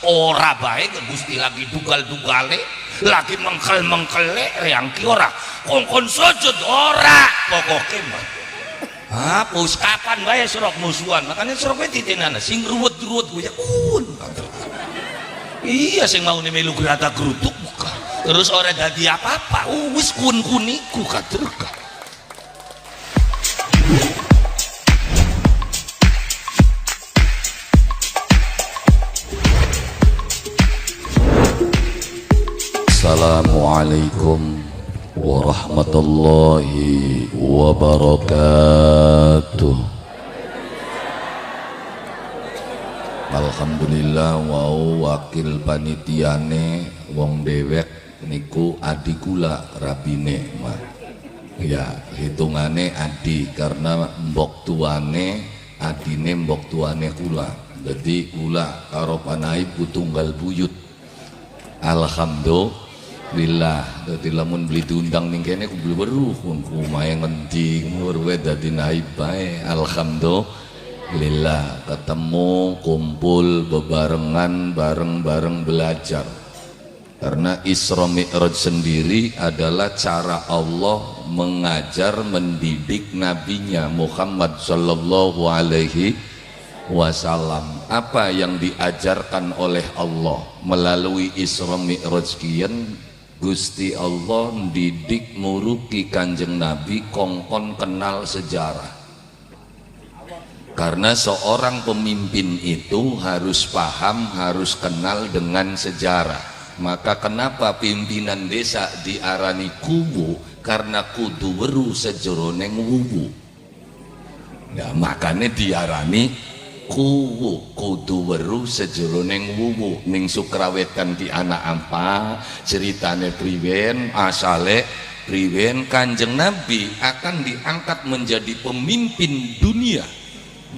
ora baik Gusti lagi dugal-dugale lagi mengkel-mengkele yang ki ora kongkon sujud ora pokoknya mah hapus kapan bae serok musuhan makanya serok wae titinana sing ruwet-ruwet gue ya iya sing mau nih melu gerata gerutuk buka terus ora dadi apa-apa wis kun-kuniku katerka. Assalamualaikum warahmatullahi wabarakatuh. Alhamdulillah wau wakil panitiane wong dewek niku adi kula rabine mah. Ya hitungane adi karena mbok tuane adine mbok tuane kula. Jadi kula karo panai tunggal buyut. Alhamdulillah, dadi lamun beli diundang ning kene kudu weruh kumaha ngendi weruh dadi naib bae. Alhamdulillah ketemu kumpul bebarengan bareng-bareng belajar. Karena Isra Mi'raj sendiri adalah cara Allah mengajar mendidik nabinya Muhammad sallallahu alaihi wasallam. Apa yang diajarkan oleh Allah melalui Isra Mi'raj kian Gusti Allah didik muruki Kanjeng Nabi kongkon kenal sejarah. Karena seorang pemimpin itu harus paham, harus kenal dengan sejarah. Maka kenapa pimpinan desa diarani kubu? Karena kudu weru sejeroneng wubu. Nah, makanya diarani kudu weru sejeroneng wuwu. Ning Sukrawetan ki anak apa ceritane priwen asale priwen Kanjeng Nabi akan diangkat menjadi pemimpin dunia.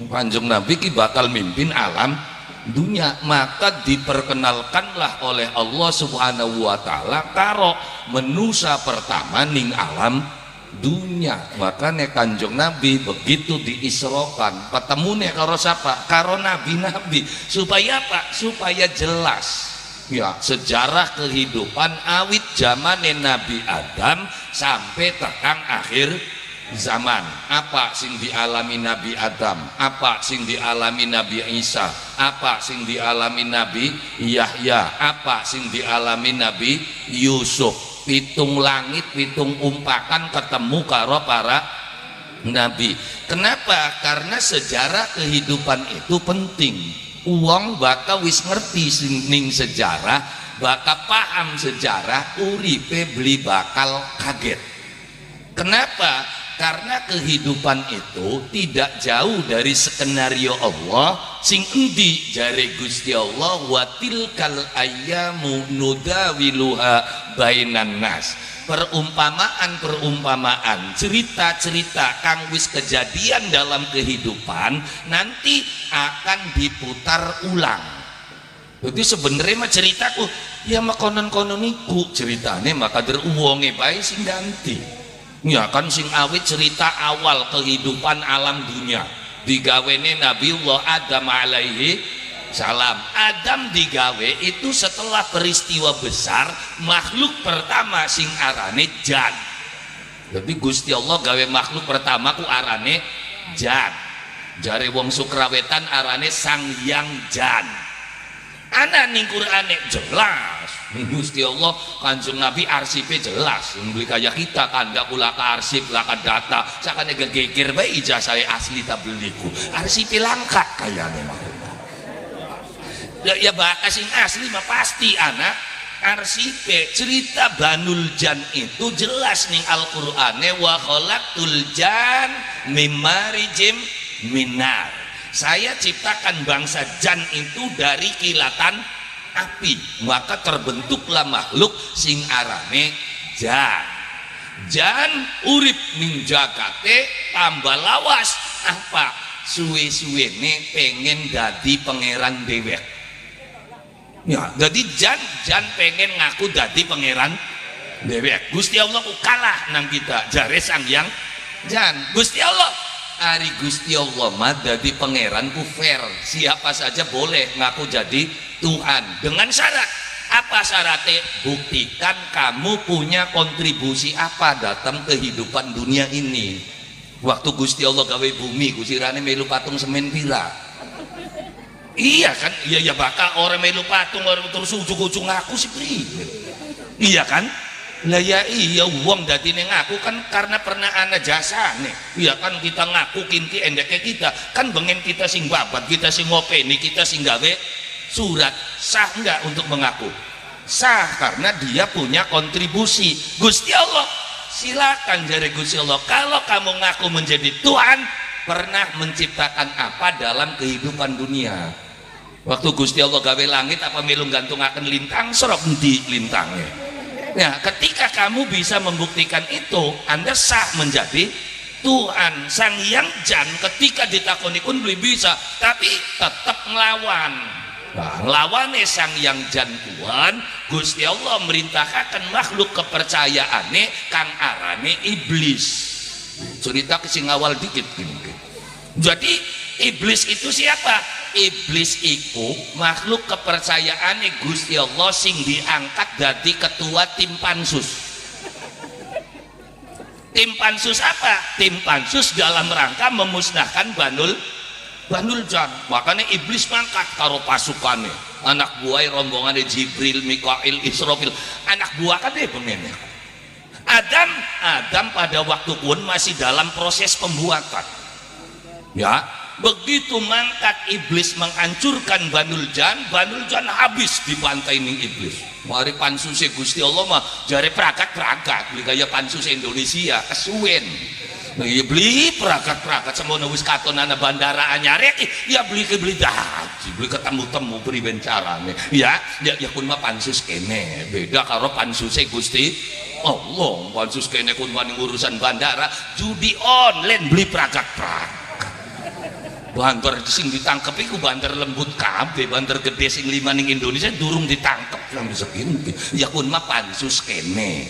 Kanjeng Nabi ki bakal mimpin alam dunia, maka diperkenalkanlah oleh Allah Subhanahu wa taala karo manusia pertama ning alam dunia. Makanya Kanjeng Nabi begitu diisrokan ketemune karo siapa? Karo nabi-nabi. Supaya apa? Supaya jelas ya sejarah kehidupan awit zamane Nabi Adam sampai tekan akhir zaman. Apa sing dialami Nabi Adam, apa sing dialami Nabi Isa, apa sing dialami Nabi Yahya, apa sing dialami Nabi Yusuf. Pitung langit, pitung umpakan ketemu karo para nabi. Kenapa? Karena sejarah kehidupan itu penting. Uang bakal wis ngerti ning sejarah, bakal paham sejarah, uripe beli bakal kaget. Kenapa? Karena kehidupan itu tidak jauh dari skenario Allah sing endi jare Gusti Allah wa tilkal ayyamu nudawiluha bainan nas. Perumpamaan cerita-cerita kang wis kejadian dalam kehidupan nanti akan diputar ulang. Jadi sebenarnya mah ceritaku ya makonon-konon iku ceritane maka der uwonge bae sing ganti. Ya kan sing awit cerita awal kehidupan alam dunia digawene Nabiullah Adam alaihi salam. Adam digawe itu setelah peristiwa besar makhluk pertama sing arane jan. Jadi Gusti Allah gawe makhluk pertama ku arane jan. Jare wong Sukrawetan arane Sang Hyang Jan. Ana ning Qur'ane jelas Gusti Allah Kanjeng Nabi arsipe jelas beli kayak kita kan gak pula ke arsip laka data sakane gegekir bae ijazah asli tak beliku arsipe langka kayaknya ya bakal sing asli mah pasti anak arsipe. Cerita Banul Jan itu jelas ning Al-Qur'ane wa khalaqtul jan mimarijim minar. Saya ciptakan bangsa jan itu dari kilatan api, maka terbentuklah makhluk sing arane jan. Jan urip ning jagate tambah lawas apa suwe-suwene pengen dadi pangeran dewek. Ya, jadi jan pengen ngaku dadi pangeran dewek. Gusti Allah ku kalah nang kita jare Sang Hyang Jan. Gusti Allah Ari Gusti Allah mah dadi pangeran ku fair, siapa saja boleh ngaku jadi Tuhan dengan syarat apa syaratnya? Buktikan kamu punya kontribusi apa dalam kehidupan dunia ini. Waktu Gusti Allah gawe bumi kusirane melu patung semen pira. Iya kan, iya bakal orang melu patung orang terus ujung-ujung ngaku sih priwe. Iya kan, lah ya iya uang dadi ngaku kan karena pernah ana jasa nih. Iya kan kita ngaku kinti endeknya kita kan bengen kita sing babat, kita sing ngopeni, kita sing gawe surat. Sah enggak untuk mengaku? Sah karena dia punya kontribusi. Gusti Allah silakan jari Gusti Allah, kalau kamu ngaku menjadi Tuhan, pernah menciptakan apa dalam kehidupan dunia? Waktu Gusti Allah gawe langit apa melu gantungaken lintang serok di lintangnya. Nah, ketika kamu bisa membuktikan itu, Anda sah menjadi Tuhan. Sang Hyang Jan ketika ditakoni pun belum bisa, tapi tetap ngelawan. Nah, ngelawane Sang Hyang Jan Tuhan, Gusti Allah merintahkan makhluk kepercayaane kang arane iblis. Cerita sing awal dikit gini. Jadi iblis itu siapa? Iblis itu makhluk kepercayaane Gusti Allah sing diangkat dari ketua tim pansus. Tim pansus apa? Tim pansus dalam rangka memusnahkan Banul Jan. Makanya iblis mangkat karo pasukannya, anak buah rombongannya Jibril, Mikail, Israfil. Anak buah kan deh pemimpin. Adam pada waktu pun masih dalam proses pembuatan. Ya, begitu mangkat iblis menghancurkan Banul Jan habis dibantai ning iblis. Mari pansus Gusti Allah mah jare prakat beli gaya pansus Indonesia kesuwen. Iya beli perakat semono wis katon ana bandara anyar ya beli haji beli ketemu beri bencarane ya kun mah pansus kene beda karo pansuse Gusti Allah. Pansus kene kun wani urusan bandara judi online beli perakat banter sing ditangkep iku banter lembut kabeh, banter gede sing 5 ning Indonesia durung ditangkep sampai segini ya kun mah pansus kene.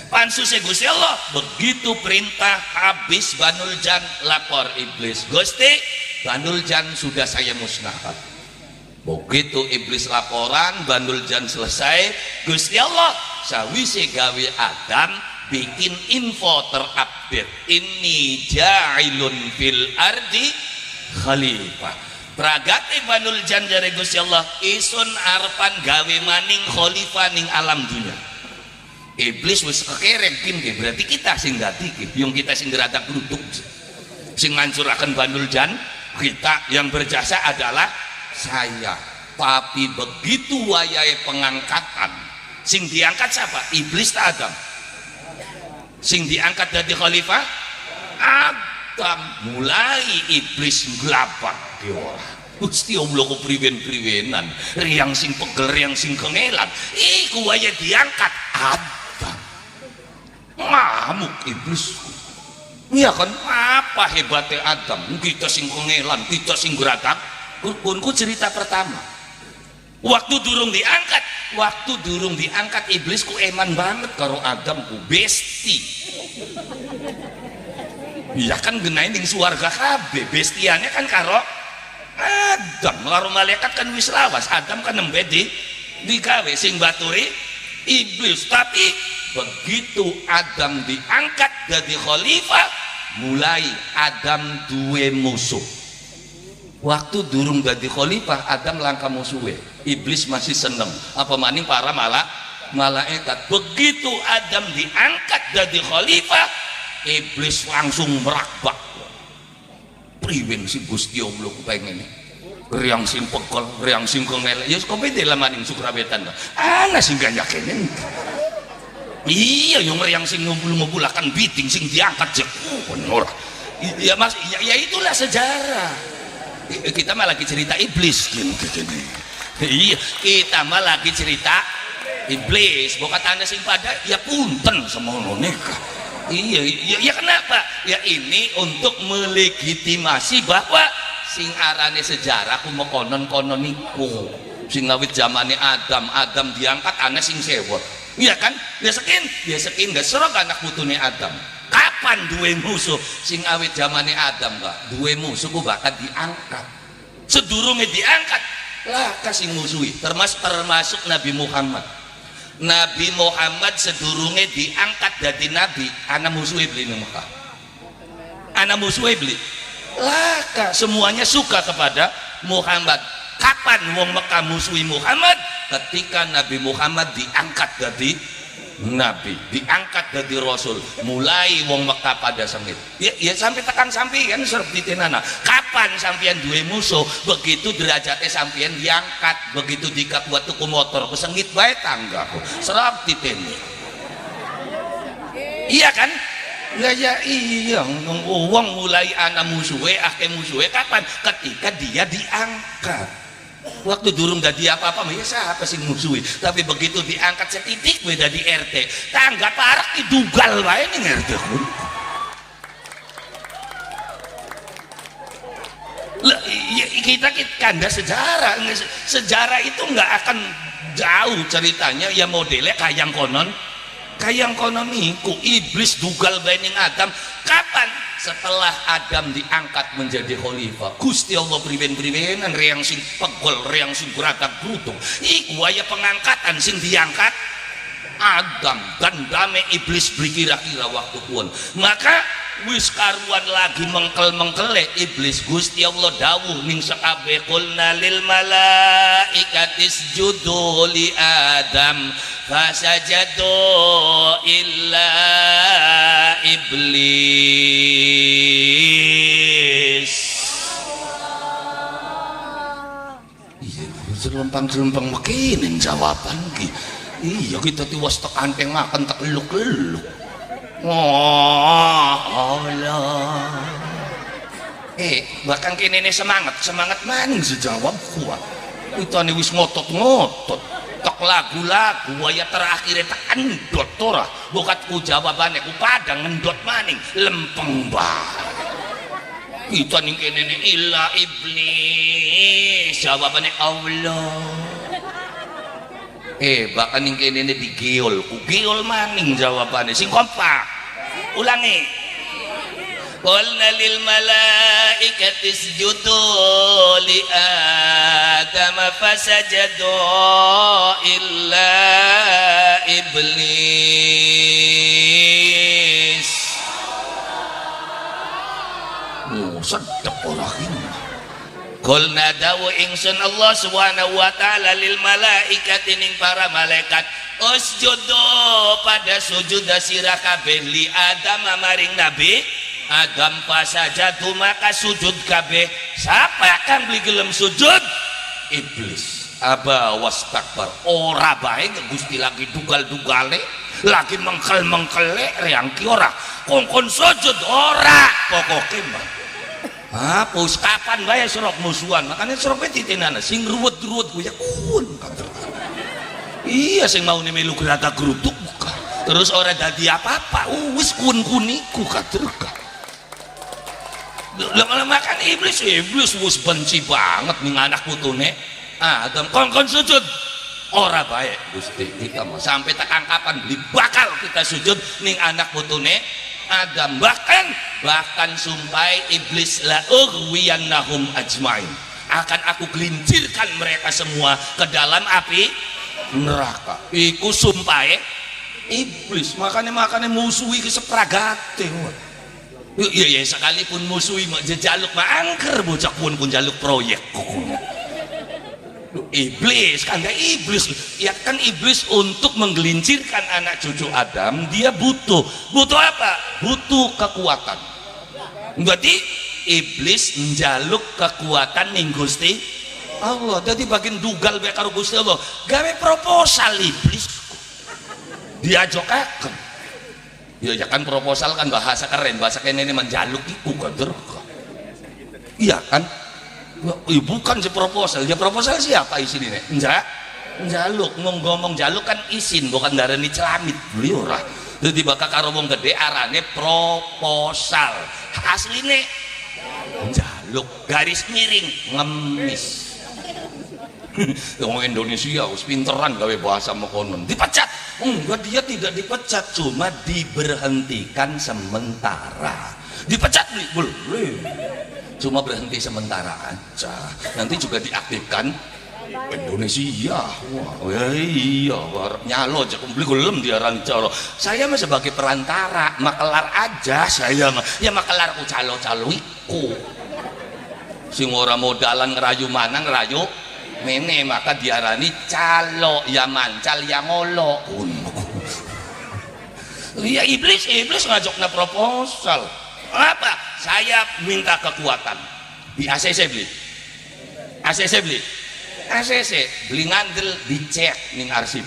Pansusnya Gusti Allah begitu perintah habis Banul Jan lapor iblis, Gusti Banul Jan sudah saya musnahkan. Begitu iblis laporan Banul Jan selesai, Gusti Allah sawise gawe Adam bikin info terupdate, ini ja'ilun fil ardi khalifah. Pragate Banul Jan jare Gusti Allah isun arpan gawe maning khalifah ning alam dunia. Iblis wis kekereng ki berarti kita sing dadi ki yang kita sing geradak duduk sing ngancuraken Banul Jan, kita yang berjasa adalah saya. Tapi begitu wayahe pengangkatan sing diangkat siapa? Iblis tak Adam. Sing diangkat dari khalifah Adam. Mulai iblis nglabak ki ora Gusti Allah ku priwen-priwenan riang sing pegel riang sing kengelan iku wayahe diangkat Adam. Ngamuk iblis. Iya kan, apa hebatnya Adam? Kita sing kengelan, kita sing geratak. Kunku cerita pertama. Waktu durung diangkat iblis ku eman banget karo Adam ku besti. Iya kan genain ning suarga kabeh, bestiannya kan karo Adam. Karo malaikat kan wis lawas, Adam kan nembe digawe sing baturi iblis. Tapi begitu Adam diangkat jadi khalifah, mulai Adam duwe musuh. Waktu durung jadi khalifah Adam langka musuhe, iblis masih seneng apa maning para malaikat. Begitu Adam diangkat jadi khalifah, iblis langsung merakbak. Priwen si Gusti Allah pengen riang sing pegel riang sing kengel ya kok beda lah maning sukrawetan ana sing gak yakinin. Iya yang sing ngumpul-ngumpulakan biting sing diangkat jek bener ya mas ya itulah sejarah. Kita malah lagi cerita iblis gini. Iya kita malah lagi cerita iblis bukan anda sing pada ya punten semono nikah. Iya ya kenapa ya ini untuk melegitimasi bahwa sing arane sejarah ku mau konon iku sing ngawit zamane Adam diangkat ana sing sewot. Iya kan? Dia sekin gak serok anak putune Adam. Kapan duwe musuh sing awit zamane Adam Pak? Duwe musuh ku bakal diangkat. Sedurunge diangkat lah kasih musuhi termasuk Nabi Muhammad. Nabi Muhammad sedurunge diangkat dari nabi ana musuhi beli ning Mekah, ana musuhi beli laka semuanya suka kepada Muhammad. Kapan wong Mekah musuhi Muhammad? Ketika Nabi Muhammad diangkat dari nabi, diangkat dari rasul, mulai wong Mekah pada sengit. Ya sampai tekan sampean serep ditenana. Kapan sampean duwe musuh? Begitu derajatnya sampean diangkat, begitu dikakuat tuku motor kesengit bae tanggaku. Serep diteni. Iya kan? Ya iya, wong mulai ana musuhe, akeh musuhe kapan? Ketika dia diangkat. Waktu durung dadi apa-apa ya siapa sih musuhi, tapi begitu diangkat setitik we dadi RT tangga parah didugal wae ning RT kita kanda sejarah itu nggak akan jauh ceritanya ya modelnya kayang konon niku iblis dugal bae ning Adam. Kapan? Setelah Adam diangkat menjadi khalifah. Gusti Allah priwen-priwenan reang sing pegol, reang sing geratak grutung. Iku aya pengangkatan sing diangkat Adam dan dame iblis beli kira-kira waktu pun. Maka wis karuan lagi mengkel-mengkele iblis. Gusti Allah dawuh ning sakabe qulna lil malaikati isjudu li Adam fasajadu illa iblis. Iya selempang-selempang begini jawaban ki. Iya kita tiwas tek anteng makan tak leluk-leluk. Oh Allah. Bahkan kini ini semangat maning sejawab kuat. Kita nih wis ngotot tok lagu-lagu waya terakhir tak endot tora. Bukatku jawabannya ku padang endot maning lempeng bah. Kita nih kini ini illa iblis jawabannya Allah. Bahkan yang kini ini digiol maning jawabannya sing kompak. Ulangi. Qulna lil malaikati isjudu li Adam fasajadu illa iblis. Sedep orang ini. Qulna dawu ingsun Allah subhanahu wa ta'ala lil malaikati ning para malaikat usjudu pada sujud sirah kabeh li Adam maring nabi Adam fasajadu maka sujud kabeh. Siapa kang beli gelem sujud? Iblis. Aba wastakbar. Ora bae Gusti lagi dugal-dugale, lagi mengkel-mengkele reang ki ora kongkon sujud ora pokoke mah. Pus kapan bae serok musuhan, makanya seroknya titinana sing ruwet-ruwet gue ya kun iya sing mau nih melu gerata geruduk buka terus orang dadi apa-apa wis kun-kuniku katerka lama-lama kan iblis wis benci banget nih anak putune Adam kon sujud ora baik Gusti kita mau sampai tekan kapan beli bakal kita sujud nih anak putune Adam bahkan sumpai iblis la ughwiyannahum ajmain akan aku gelincirkan mereka semua ke dalam api neraka. Iku sumpai iblis makanya musuhi ke sepragate. Iya sekalipun musuhi jaluk angker bocah pun jaluk proyek. Iblis kan gak iblis ya kan iblis untuk menggelincirkan anak cucu Adam dia butuh apa? Butuh kekuatan. Berarti iblis njaluk kekuatan ning Gusti Allah. Jadi bagian dugal bae karo Gusti Allah gawe proposal iblis diajokaken ya kan proposal kan bahasa keren bahasa kene ini menjaluk iku kader iya kan. Bukan si proposal, ya proposal siapa isin ini? Njaluk, ngomong jaluk kan isin, bukan darani celamit, beli ora. Jadi bakal karo wong gede arane proposal. Asline njaluk, garis miring, ngemis. Wong Indonesia wis pinteran gawe bahasa mekonon. Dipecat. Enggak, dia tidak dipecat, cuma diberhentikan sementara. Dipecat boleh. Cuma berhenti sementara aja, nanti juga diaktifkan Indonesia. Wah, iya, arep nyalo aja beli gelem diarani calo. Saya mah sebagai perantara, makelar aja saya mah. Ya makelarku calo-calo iku. Sing ora modalan ngerayu mana ngerayu mene, maka diarani calo, ya mancal ya ngolo. Iya, iblis ngajokna proposal. Apa? Saya minta kekuatan. Di ACC beli. ACC beli ngandel dicek ning arsip.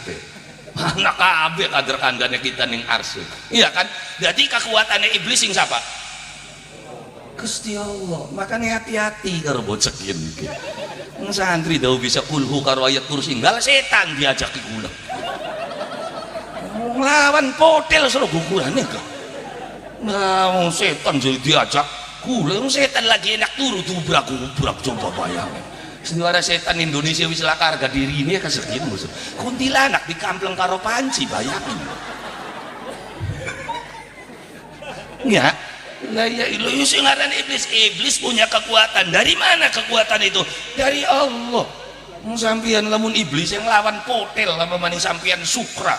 Anak kabeh kader kandane kita ning arsip. Iya kan? Jadi kekuatannya iblis sing siapa? Gusti Allah. Makanya hati-hati karo bocah iki. Santri dah bisa kulhu karo ayat kursi enggal setan diajak gula. Lawan potel suruh gugurannya kan. Nah, setan jadi diajak gula. Setan lagi enak turu tubrak coba bayangin. Seniwara setan Indonesia wis lakar harga diri ini kesekian musuh. Kuntilanak di kampleng karo panci bayangin. Ya, nah ya ilu sing ngaran iblis punya kekuatan. Dari mana kekuatan itu? Dari Allah. Sampian lamun iblis yang lawan potel lama maning sampian sukra.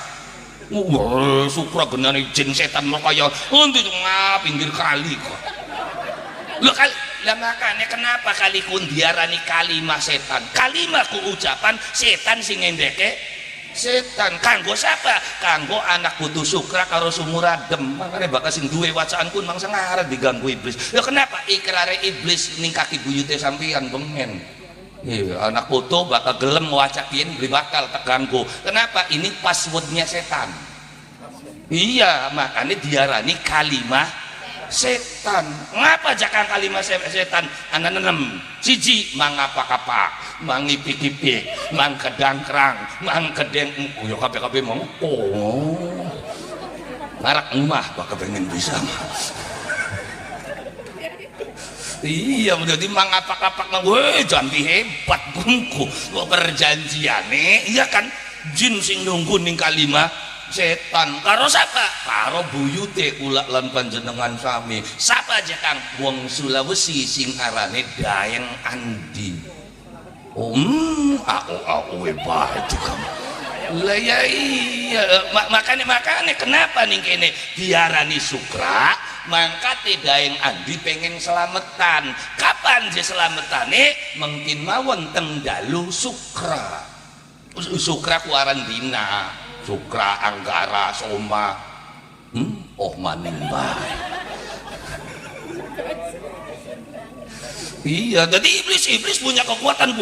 Wah, sukra genane jin setan mau kaya nanti pinggir kali kok. Lo kali lah makanya kenapa kali kun diarani kalimah setan? Kalimah ku ucapan setan sing ngendeke setan. Kanggo siapa? Kanggo anak putu sukra karo sumur adem. Makanya bakal sing duwe wacaan kun mangsa ngarep diganggu iblis. Ya kenapa? Ikrare iblis ning kaki buyute sampean bengen. Iya, anak putu bakal gelem wacakin beli bakal terganggu. Kenapa? Ini passwordnya setan. Iya, makanya diarani kalimah setan. Ngapa jakang kalimat setan? Anak nenem siji mangapa-kapa, mangipik-ipik, mangkedangkrang, mangkedeng. Yo kabeh-kabeh mong. Oh. Ngarak emah bakal pengen bisa. Iya, menjadi mangapa-kapa gue jambi hebat bungku. Kok perjanjiane, iya kan jin sing nunggu ning kalimah setan karo siapa? Karo buyute kula lan panjenengan sami. Sapa aja Kang? Wong Sulawesi sing arane Daeng Andi. Aku hebat Kang. Lah ya iya, makanya kenapa ning kene diarani sukra? Mangkate Daeng Andi pengen selamatan. Kapan je selametane? Mungkin mawon teng dalu sukra. Sukra ku aran dina. Sukra Anggara Soma oh maning bae. Iya, jadi iblis punya kekuatan.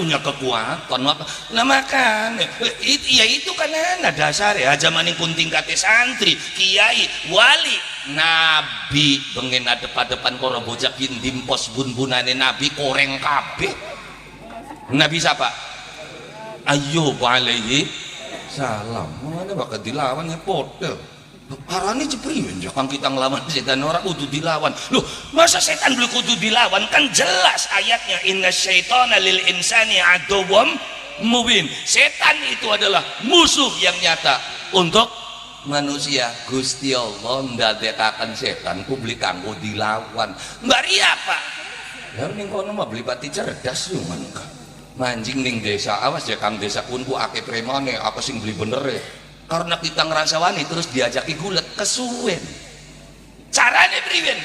Nah makanya ya itu kan ada dasar ya zamaning pun tingkatnya santri, kiai, wali, nabi bengen adep-adepan karo bocah dimpos bun-bunane nabi koreng kabeh. Nabi siapa? Ayub alaihi salam. Mana bakal dilawan ya podel. Parane cepriwen jangan kita ngelawan setan orang kudu dilawan. Loh, masa setan belum kudu dilawan? Kan jelas ayatnya inna syaitana lil insani aduwwum mubin. Setan itu adalah musuh yang nyata untuk manusia. Gusti Allah ndadekaken setan publik kanggo dilawan. Bari apa? Ya ning kono mah beli pati cerdas yo mangka. Manjing ning desa, awas ya Kang desa kunku akeh premane apa sing beli bener ya. Karena kita ngerasa wani terus diajaki gulat kesuwen. Carane priwen?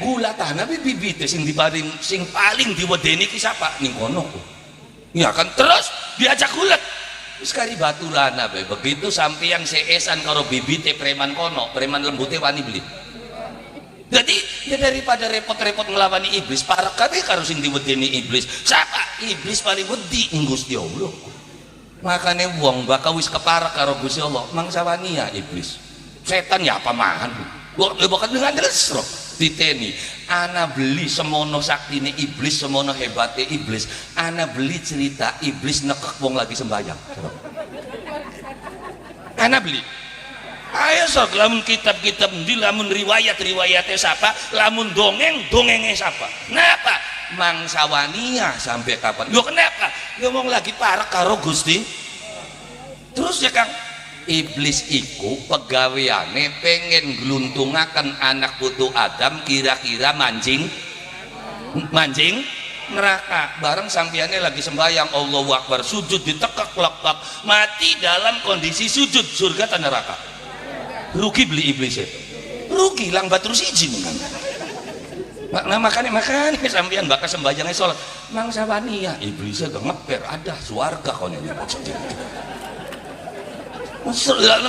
Gulat tanah bibite sing paling diwedeni ki sapa ning kono. Ya kan terus diajak gulat. Wis kari baturana bae. Begitu sampeyan seesan karo bibite preman kono, preman lembute wani beli. Jadi ya daripada repot-repot ngelawani iblis, parek kabeh karo sing diwedeni iblis. Siapa? Iblis paling wedi ing Gusti Allah. Makane wong bakal wis keparek karo Gusti Allah, mangsa wani ya iblis. Setan ya apa mahan. Bakal dengan resrok diteni. Ana beli semono saktine iblis, semono hebate iblis. Ana beli cerita iblis nekek wong lagi sembahyang. Ana beli. Ayo sok lamun kitab-kitab di lamun riwayatnya siapa, lamun dongengnya siapa. Kenapa? Mangsa wania sampai kapan? Lo kenapa? Ngomong lagi parek karo Gusti. Terus ya Kang, iblis iku pegaweane pengen gluntungaken anak putu Adam kira-kira mancing neraka. Bareng sampiannya lagi sembahyang Allahu Akbar, sujud ditekak lekak, mati dalam kondisi sujud, surga atau neraka? Rugi beli iblis itu. Rugi lang batur siji menang. Nah makanya sampean bakal sembahyangnya sholat mangsa wani ya iblisnya gak ngeper ada suarga konya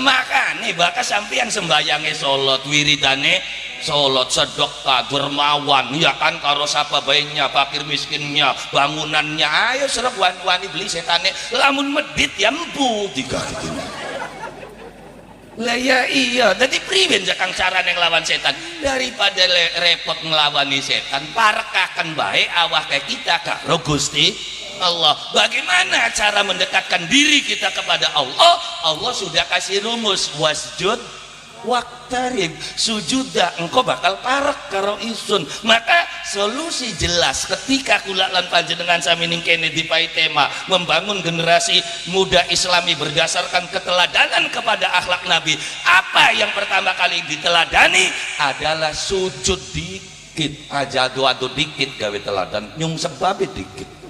makanya bakal sampean sembahyangnya sholat wiridane sholat sedekah dermawan ya kan karo sapa bayinya fakir miskinnya bangunannya ayo serap wani beli setane lamun medit ya empu tiga gitu lah ya iya jadi priben jakang cara yang lawan setan daripada repot ngelawani setan parekakan baik awak kayak kita karo Gusti Allah. Bagaimana cara mendekatkan diri kita kepada Allah? Allah sudah kasih rumus wasjud waktarib sujuda engkau bakal parek karo isun. Maka solusi jelas ketika kula lan panjenengan sami ning kene dipai tema membangun generasi muda Islami berdasarkan keteladanan kepada akhlak Nabi. Apa yang pertama kali diteladani adalah sujud dikit aja doa dikit gawe teladan nyung sebab dikit.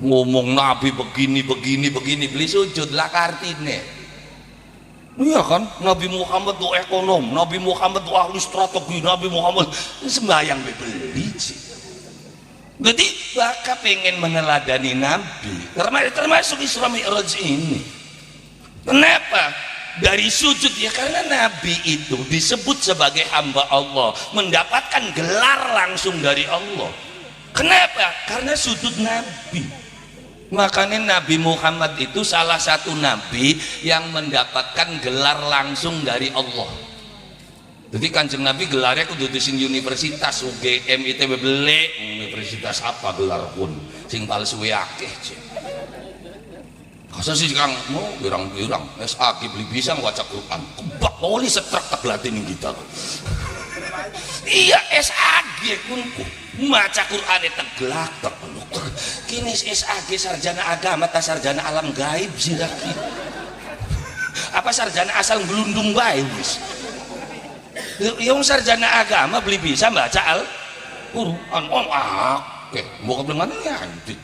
Ngomong Nabi begini beli sujud lah kartine. Iya kan, Nabi Muhammad itu ekonom, Nabi Muhammad itu ahli strategi, Nabi Muhammad sembahyang beli sih. Jadi bakal pengen meneladani Nabi, termasuk Isra Mi'raj ini. Kenapa? Dari sujud ya karena Nabi itu disebut sebagai hamba Allah, mendapatkan gelar langsung dari Allah. Kenapa? Karena sujud Nabi. Makanya Nabi Muhammad itu salah satu Nabi yang mendapatkan gelar langsung dari Allah. Jadi Kanjeng Nabi gelarnya kudu di universitas UGM ITB beli universitas apa gelar pun sing palsu akeh cek. Kasa sih Kang mau birang-birang SAG beli bisa waca Quran. Kebak oli setrek teglatin kita. Iya SAG kunku maca Quran teglak tegluk. Kini SAG sarjana agama tak sarjana alam gaib sih lagi. Apa sarjana asal gelundung bae wis. Yang sarjana agama beli bisa baca Al-Qur'an. Oke, mau kebelangan ya anjir.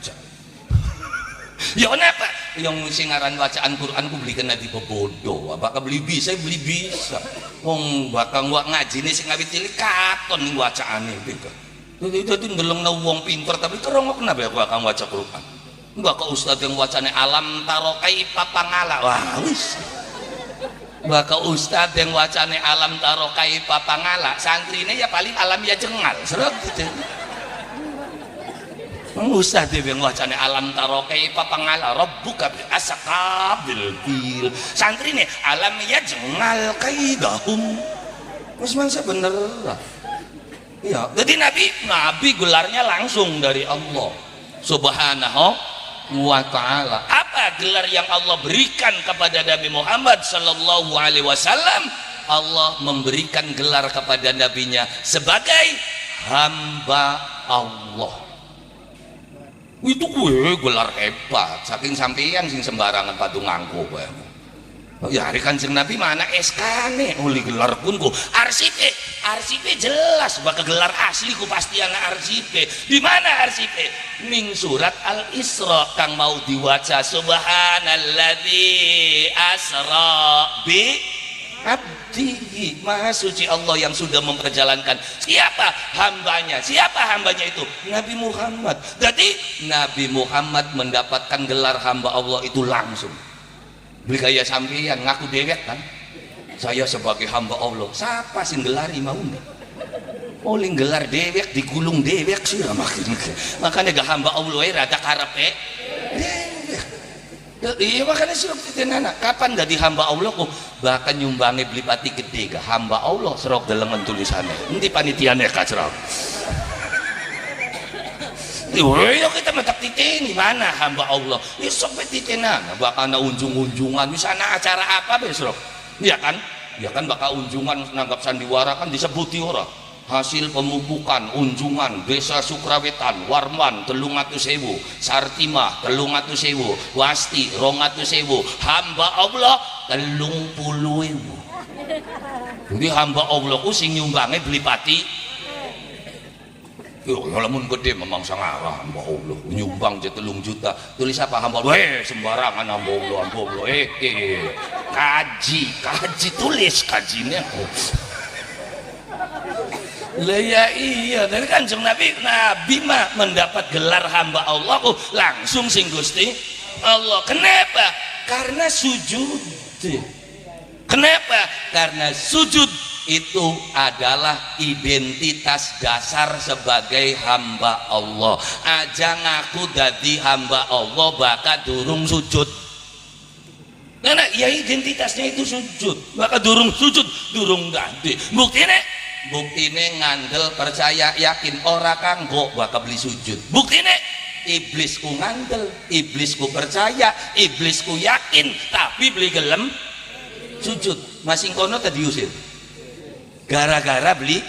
Ya kenapa? Yang singaran bacaan Quran ku beli kena di bodoh. Bakal beli bisa. Wong bakal ngaji nih sing awit cilik katon ning wacaane iki. Dadi ndelengna wong pinter tapi kerongok kenapa aku akan waca Quran. Bakal ustaz yang wacane alam tarokai papangala. Wah wis. Bakal ustaz yang wacane alam tarokai papangala, santrine ya paling alam ya jengal. Seret gitu. Ustaz yang wacane alam tarokai papangala rabbuka bil asqabil fil. Santrine alam ya jengal kaidahum. Wis mangsa bener. Ya, jadi Nabi gelarnya langsung dari Allah Subhanahu wa ta'ala. Apa gelar yang Allah berikan kepada Nabi Muhammad sallallahu alaihi wasallam? Allah memberikan gelar kepada nabinya sebagai hamba Allah. Itu gue gelar hebat saking sampeyan sing sembarangan padu nganggo bae. Ya hari Kanjeng Nabi mana SK-ne oleh gelar pun ku arsipe jelas bakal gelar asli ku pasti anak arsipe. Di mana arsipe? Ning surat Al-Isra kang mau diwaca subhanalladzi asra bi abdihi. Maha suci Allah yang sudah memperjalankan siapa hambanya itu? Nabi Muhammad. Jadi Nabi Muhammad mendapatkan gelar hamba Allah itu langsung. Beli kaya sampeyan ngaku dewek kan saya sebagai hamba Allah siapa sing gelari mau nih oleh gelar dewek digulung dewek sih makanya gak hamba Allah rada karepe dewek iya makanya suruh titenana kapan jadi hamba Allah kok bahkan nyumbangi beli pati gede gak hamba Allah serok delengan tulisannya nanti panitiannya kacrau. Yo kita mentak titeni mana hamba Allah. Ya sok titenan bakal ana unjung-unjungan misalnya acara apa besok. Ya kan bakal unjungan nanggap sandiwara kan disebuti ora. Hasil pemupukan unjungan Desa Sukrawetan Warman 300.000, Sartimah 300.000, Wasti 200.000, hamba Allah 30.000. Jadi hamba Allah ku sing nyumbange beli pati Yo, lamun gede memang sangarah hamba Allah. Nyumbang je 3 juta. Tulis apa hamba Allah? Sembarangan hamba Allah. Kaji tulis kajinya. Lah ya iya, dari Kanjeng Nabi mah mendapat gelar hamba Allah langsung sing Gusti Allah. Kenapa? Karena sujud. Kenapa? Karena sujud itu adalah identitas dasar sebagai hamba Allah. Aja ngaku dadi hamba Allah bakal durung sujud. Karena ya identitasnya itu sujud, bakal durung sujud, durung dadi. Buktine ngandel percaya yakin ora kanggo bakal beli sujud. Buktine iblisku ngandel, iblisku percaya, iblisku yakin, tapi beli gelem sujud. Masing kono tadi usir. Gara-gara beli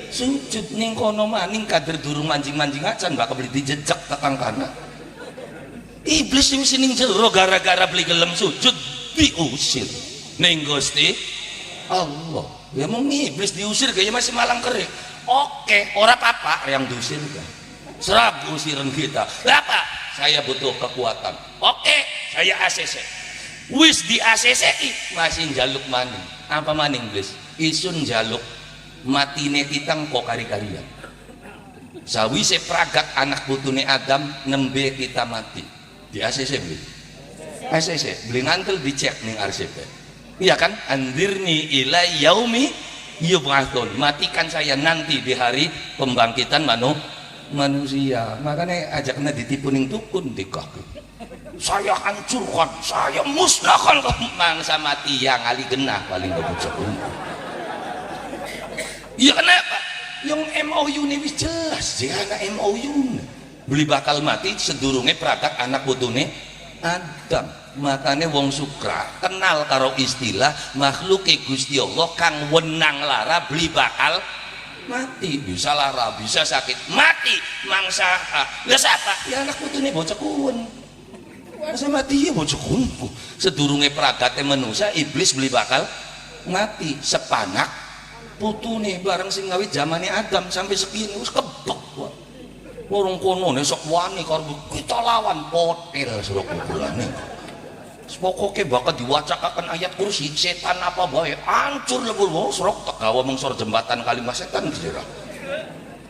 sujud ning kono maning kader durung manjing-manjing acan bakal beli dijejak tekang kana. Iblis wis ning jero gara-gara beli gelem sujud diusir ning Gusti Allah. Ya mau iblis diusir kayaknya masih malang kerik. Oke, ora apa-apa yang diusir kan. Serap usiran kita. Apa? Saya butuh kekuatan. Oke, saya ACC. Wis di ACC masih jaluk maning. Apa maning iblis? Isun jaluk matine kitang kok kari-karian. Sawise pragat anak putune Adam nembe kita mati. Di ACC beli. ACC beli ngantel dicek ning RCP. Iya kan? Andirni ila yaumi yub'atsun. Matikan saya nanti di hari pembangkitan manusia. Makanya ajaknya ditipu ning dukun dikah. Saya hancurkan, saya musnahkan mangsa mati yang ali genah paling kebocok. Ya kenapa? Yang MOU ini wis jelas, jangan MOU beli bakal mati sedurunge pragat anak putune Adam. Makanya wong sukra kenal karo istilah makhluk Gusti Allah kang wenang lara beli bakal mati, bisa lara, bisa sakit, mati mangsa. Lah siapa? Ya anak putune bocah kuwen. Masa mati ya bocah kuwen. Sedurunge pragate manusia iblis beli bakal mati sepanak putune bareng sing ngawit zamane Adam sampai segini wis kebek wae. Warung kono nek sok wani karo kita lawan potel suruh kukulane. Pokoknya bakal diwacakakan ayat kursi setan apa bae hancur lebur wong serok tegawa mengsor jembatan kalimah setan dira.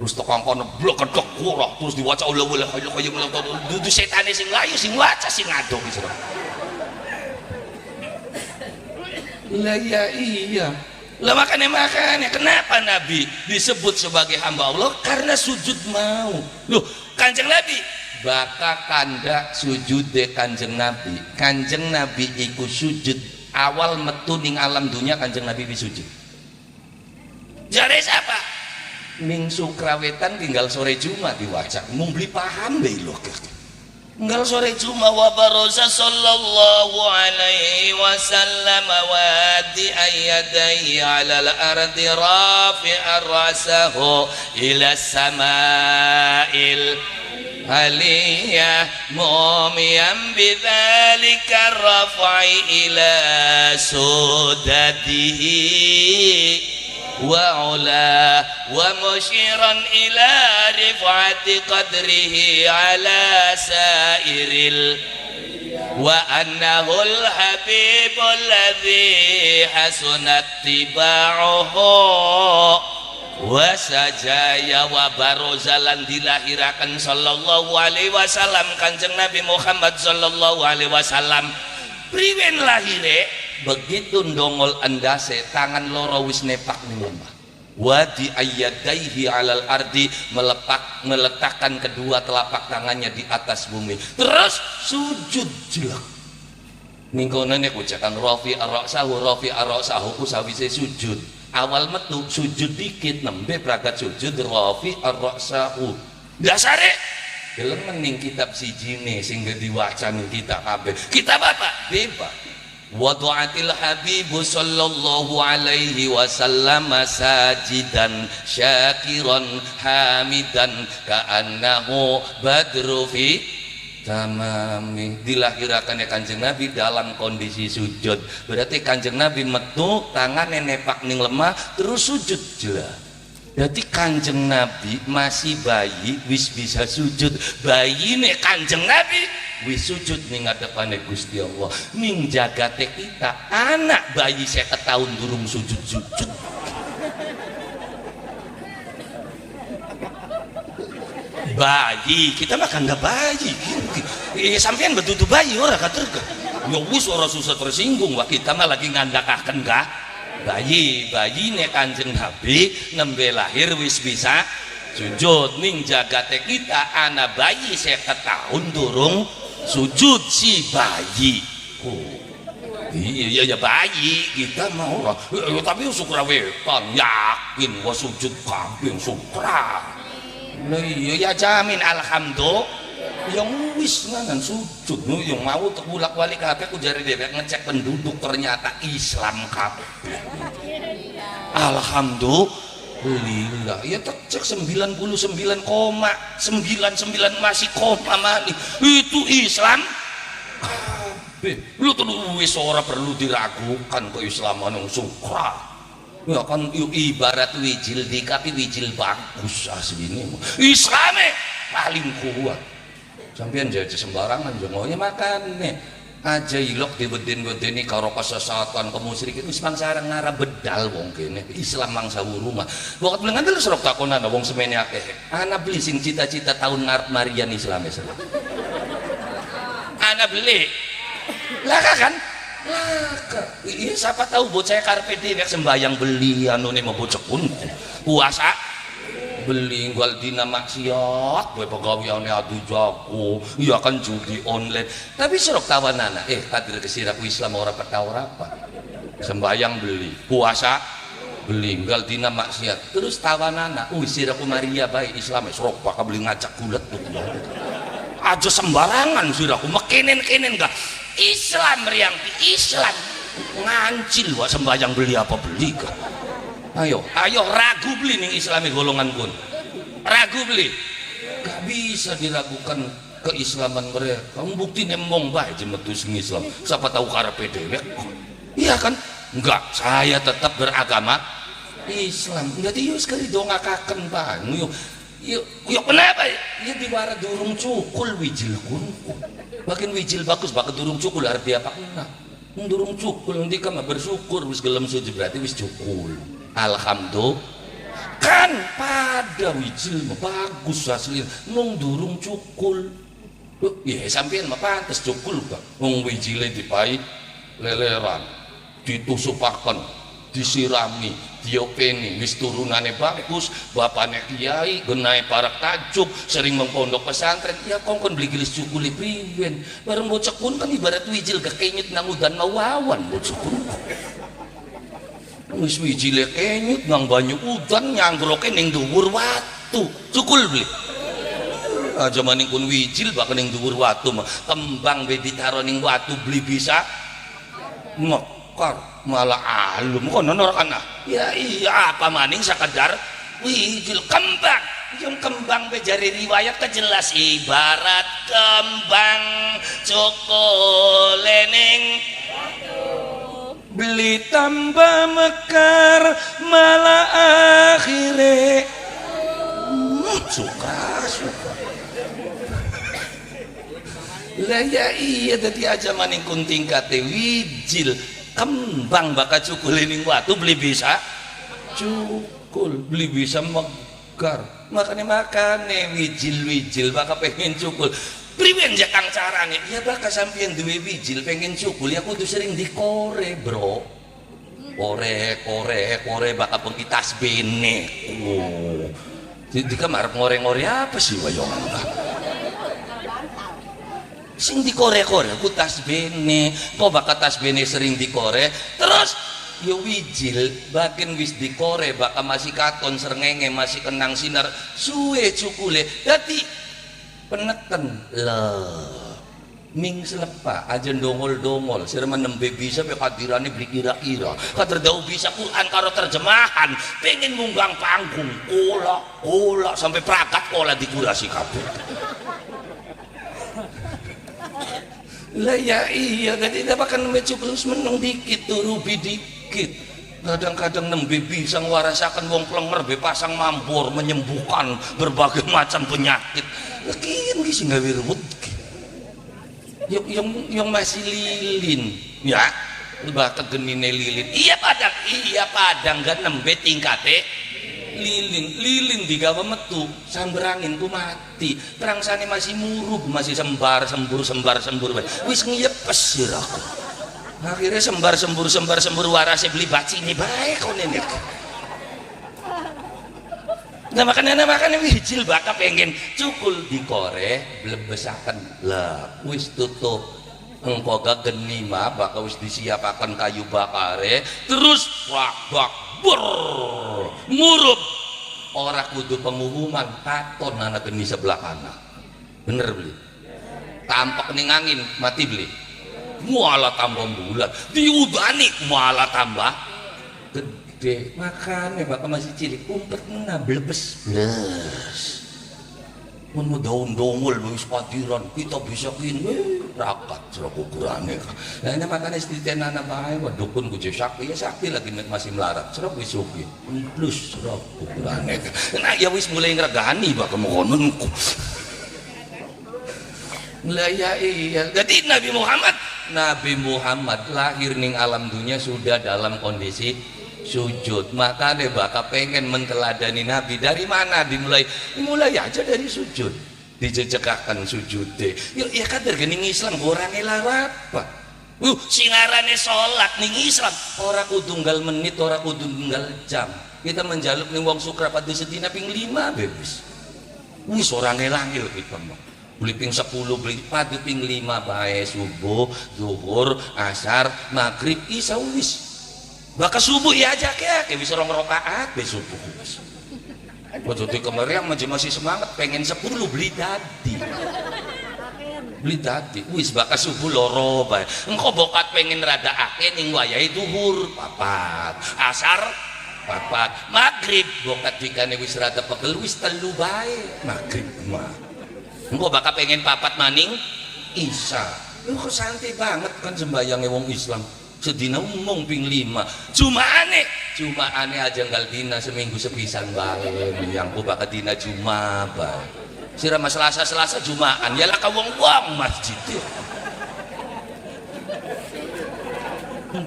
Terus tekang kono blok kedok kurang terus diwaca ulah-ulah kaya dudu setane sing layu sing waca sing ngado iki serok. Lah ya iya. Lah makanya kenapa Nabi disebut sebagai hamba Allah? Karena sujud mau. Loh, Kanjeng Nabi baka kanda sujud de Kanjeng Nabi iku sujud awal metu ning alam dunia. Kanjeng Nabi sujud jare siapa? Ning Sukrawetan tinggal sore Jumat diwaca mung beli paham deh loh tinggal sore Jumat wa barosa sallallahu alaihi wasallam wa di ayyadai ala al-ardi rafi'ar rasahu ila sama'il aliyah mu'miyam bidzalika rafai ila sudadihi wa ula wa musyiran ila rifati qadrihi ala sairil wa annahul habibul ladzi hasunat tiba'uhu wasajaya wa barozalan dilahirakan sallallahu alaihi wasallam Kanjeng Nabi Muhammad sallallahu alaihi wasallam. Priwen lahire begitu ndongol endase tangan loro wis nepak ning lemah. Wa di ayyadaihi alal ardi meletakkan kedua telapak tangannya di atas bumi. Terus sujud jelek. Ning kono nek ucapan rafi ar-ra'sahu kusawise sujud. Awal metu sujud dikit nembe pragat sujud rafi ar-ra'sahu. Dasare gelem ning kitab sijine sing diwaca ning kitab kabeh. Kitab apa? Bebas. Wada'atil habibu sallallahu alaihi wasallam sajidan syakiran hamidan ka'annahu badru fi tamami. Dilahirakannya Kanjeng Nabi dalam kondisi sujud. Berarti Kanjeng Nabi metu tangan nepak ning lemah terus sujud jelas. Jadi Kanjeng Nabi masih bayi wis bisa sujud. Bayi nek Kanjeng Nabi wis sujud ning ngadepane Gusti Allah. Ning jagate kita anak bayi 50 tahun durung sujud-sujud. Bayi kita mah kanda bayi. Sampean betutu bayi ora katerga. Ya wis ora susah tersinggung wah kita mah lagi ngandakaken ka bayi nek Kanjeng Nabi nembe lahir wis bisa sujud ning jagate kita anak bayi 50 tahun durung sujud si bayi. Iya ya bayi kita mau tapi sukra weton yakin wa sujud kabeh sukra. Lah iya ya jamin alhamdulillah yang wis nganan sujud nu yang mau bolak-balik kabeh ku jari dhewek ngecek penduduk ternyata Islam kabeh. Alhamdulillah ya cek 99,99 masih koma mali itu Islam lu tuh wis ora perlu diragukan keislaman yang sukra ya kan ibarat wijil tapi wijil bagus aslinya Islamnya paling kuat sampean jajan sembarangan jongonya makan nih aja ilok dibeden-bedeni karo kesesatan kemusyrikan wis mangsarang ngara bedal wong kene Islam mangsa rumah wakat belengan terus rok takonan wong semene akeh ana beli sing cita-cita tahun ngarep marian Islam ya ana beli laka kan laka iya siapa tahu buat saya karpe dewek sembayang beli anu nih mau bocek pun puasa beli nggal dina maksiat gue pegawaiannya adu jago iya kan judi online tapi serok tawanana kadir kesiraku Islam orang petau apa sembayang beli puasa beli nggal dina maksiat terus tawanana siraku Maria baik Islam serok bakal beli ngacak gulat aja sembarangan siraku mekenen-kenen gak Islam riang Islam ngancil wak sembayang beli apa beli gak ayo ragu beli nih Islami golongan pun ragu beli gak bisa diragukan keislaman mereka kamu bukti nemong baik jemetus Islam siapa tahu karepe dewek iya kan enggak saya tetap beragama Islam jadi yuk sekali dongakaken bang yuk kenapa ya diwara durung cukul wijil kunku makin wijil bagus bakal durung cukul arti apa kena durung cukul nanti kamu bersyukur wis gelem sujud berarti wis cukul alhamdulillah kan pada wijil bagus asli nung durung cukul ya sampean mah pantes cukul kak nung wijile dipai leleran ditusupaken disirami diopeni wis turunane bagus bapaknya kiai genai parak tajuk sering mengpondok pesantren ya kongkon beli gelis cukuli priwen bareng bocek pun kan ibarat wijil kekenyut nang udan mawawan bocek pun wis wijile kenyut nang banyu udan nyanggroke ning dhuwur watu cukul beli aja maning kun wijil bakal ning dhuwur watu mah kembang be ditaro ning watu beli bisa mekar malah alum kono ora kana ya iya apa maning sakadar wijil kembang yang kembang be jari riwayat kejelas ibarat kembang cokole ning beli tambah mekar malah akhire suka lah ya iya tadi aja maning kunting kate wijil kembang bakal cukul ning watu beli bisa cukul beli bisa megar makane wijil bakal pengen cukul priwen ya kang carane ya bakal sampeyan duwe wijil pengen cukul ya kudu sering dikore bro kore bakal pengi tasbene di kamar ngore-ngore apa sih wayong sing dikore-kore ku tasbene kok bakal tasbene sering dikore terus ya wijil bagian wis dikore bakal masih katon srengenge masih kenang sinar suwe cukule dadi peneken lah ming selepa aja dongol sirman nembe bisa pe kadirane beli kira-kira kader dau bisa Quran karo terjemahan pengen munggang panggung ola sampai prakat ola dikurasi kabeh lah ya iya tadi dapat kan cukul menung dikit tuh rubi dikit kadang-kadang nembe bisa ngwarasaken wong klenger be pasang mambur menyembuhkan berbagai macam penyakit. Kian ki sing gawe ruwet yang masih lilin ya bahkan genine lilin iya padang kan nembe tingkate lilin digawe metu samberangin ku mati prangsane masih murub masih sembar sembur wis ngiyepes siraku akhirnya sembar sembur warase beli bacine bae kone nek nah makanya wijil bakal pengen cukul dikoreh blebesaken lah wis tutup engko geni mah bakal wis disiapaken kayu bakare terus bak bur murup ora kudu pengumuman katon anak geni sebelah kanan bener beli tampak ning angin mati beli muala tambah bulan diudani muala tambah gede makanya bakal masih cilik umpet mena blebes mun daun dongol wis patiran kita bisa kini rakat serok ukurane nah ini makanya istitenana bae dukun ku sakti ya sakti lagi masih melarat serok wis sugi plus serok ukurane nah ya wis mulai ngregani bakal mononku lah ya iya jadi Nabi Muhammad lahir ning alam dunia sudah dalam kondisi sujud makanya bakal pengen menteladani Nabi dari mana dimulai aja dari sujud dijejekakan sujud deh ya kan tergening Islam orang larat apa singarane sholat ning Islam orang kudunggal menit orang kudunggal jam kita menjaluk ning wong sukrapati sedina ping 5 bebis wis orang langil kita mah beli ping 10 beli padu ping 5 bae subuh zuhur asar maghrib isya wis bakal subuh ya aja kayak bisa rong rakaat be subuh wis waktu kemarin masih semangat pengen 10 beli dadi wis bakal subuh loro bae engko bokat pengen rada akeh ning wayahe zuhur papat asar papat maghrib bokat dikane wis rada pegel wis 3 bae maghrib mah engko bakal pengen papat maning isya kok santai banget kan sembayangnya wong Islam sedina umum ping 5 Jumaane aja nggal dina seminggu sepisan bae yang ku bakal dina Jumat bae sirama Selasa Jumaan ya lah ka wong-wong masjid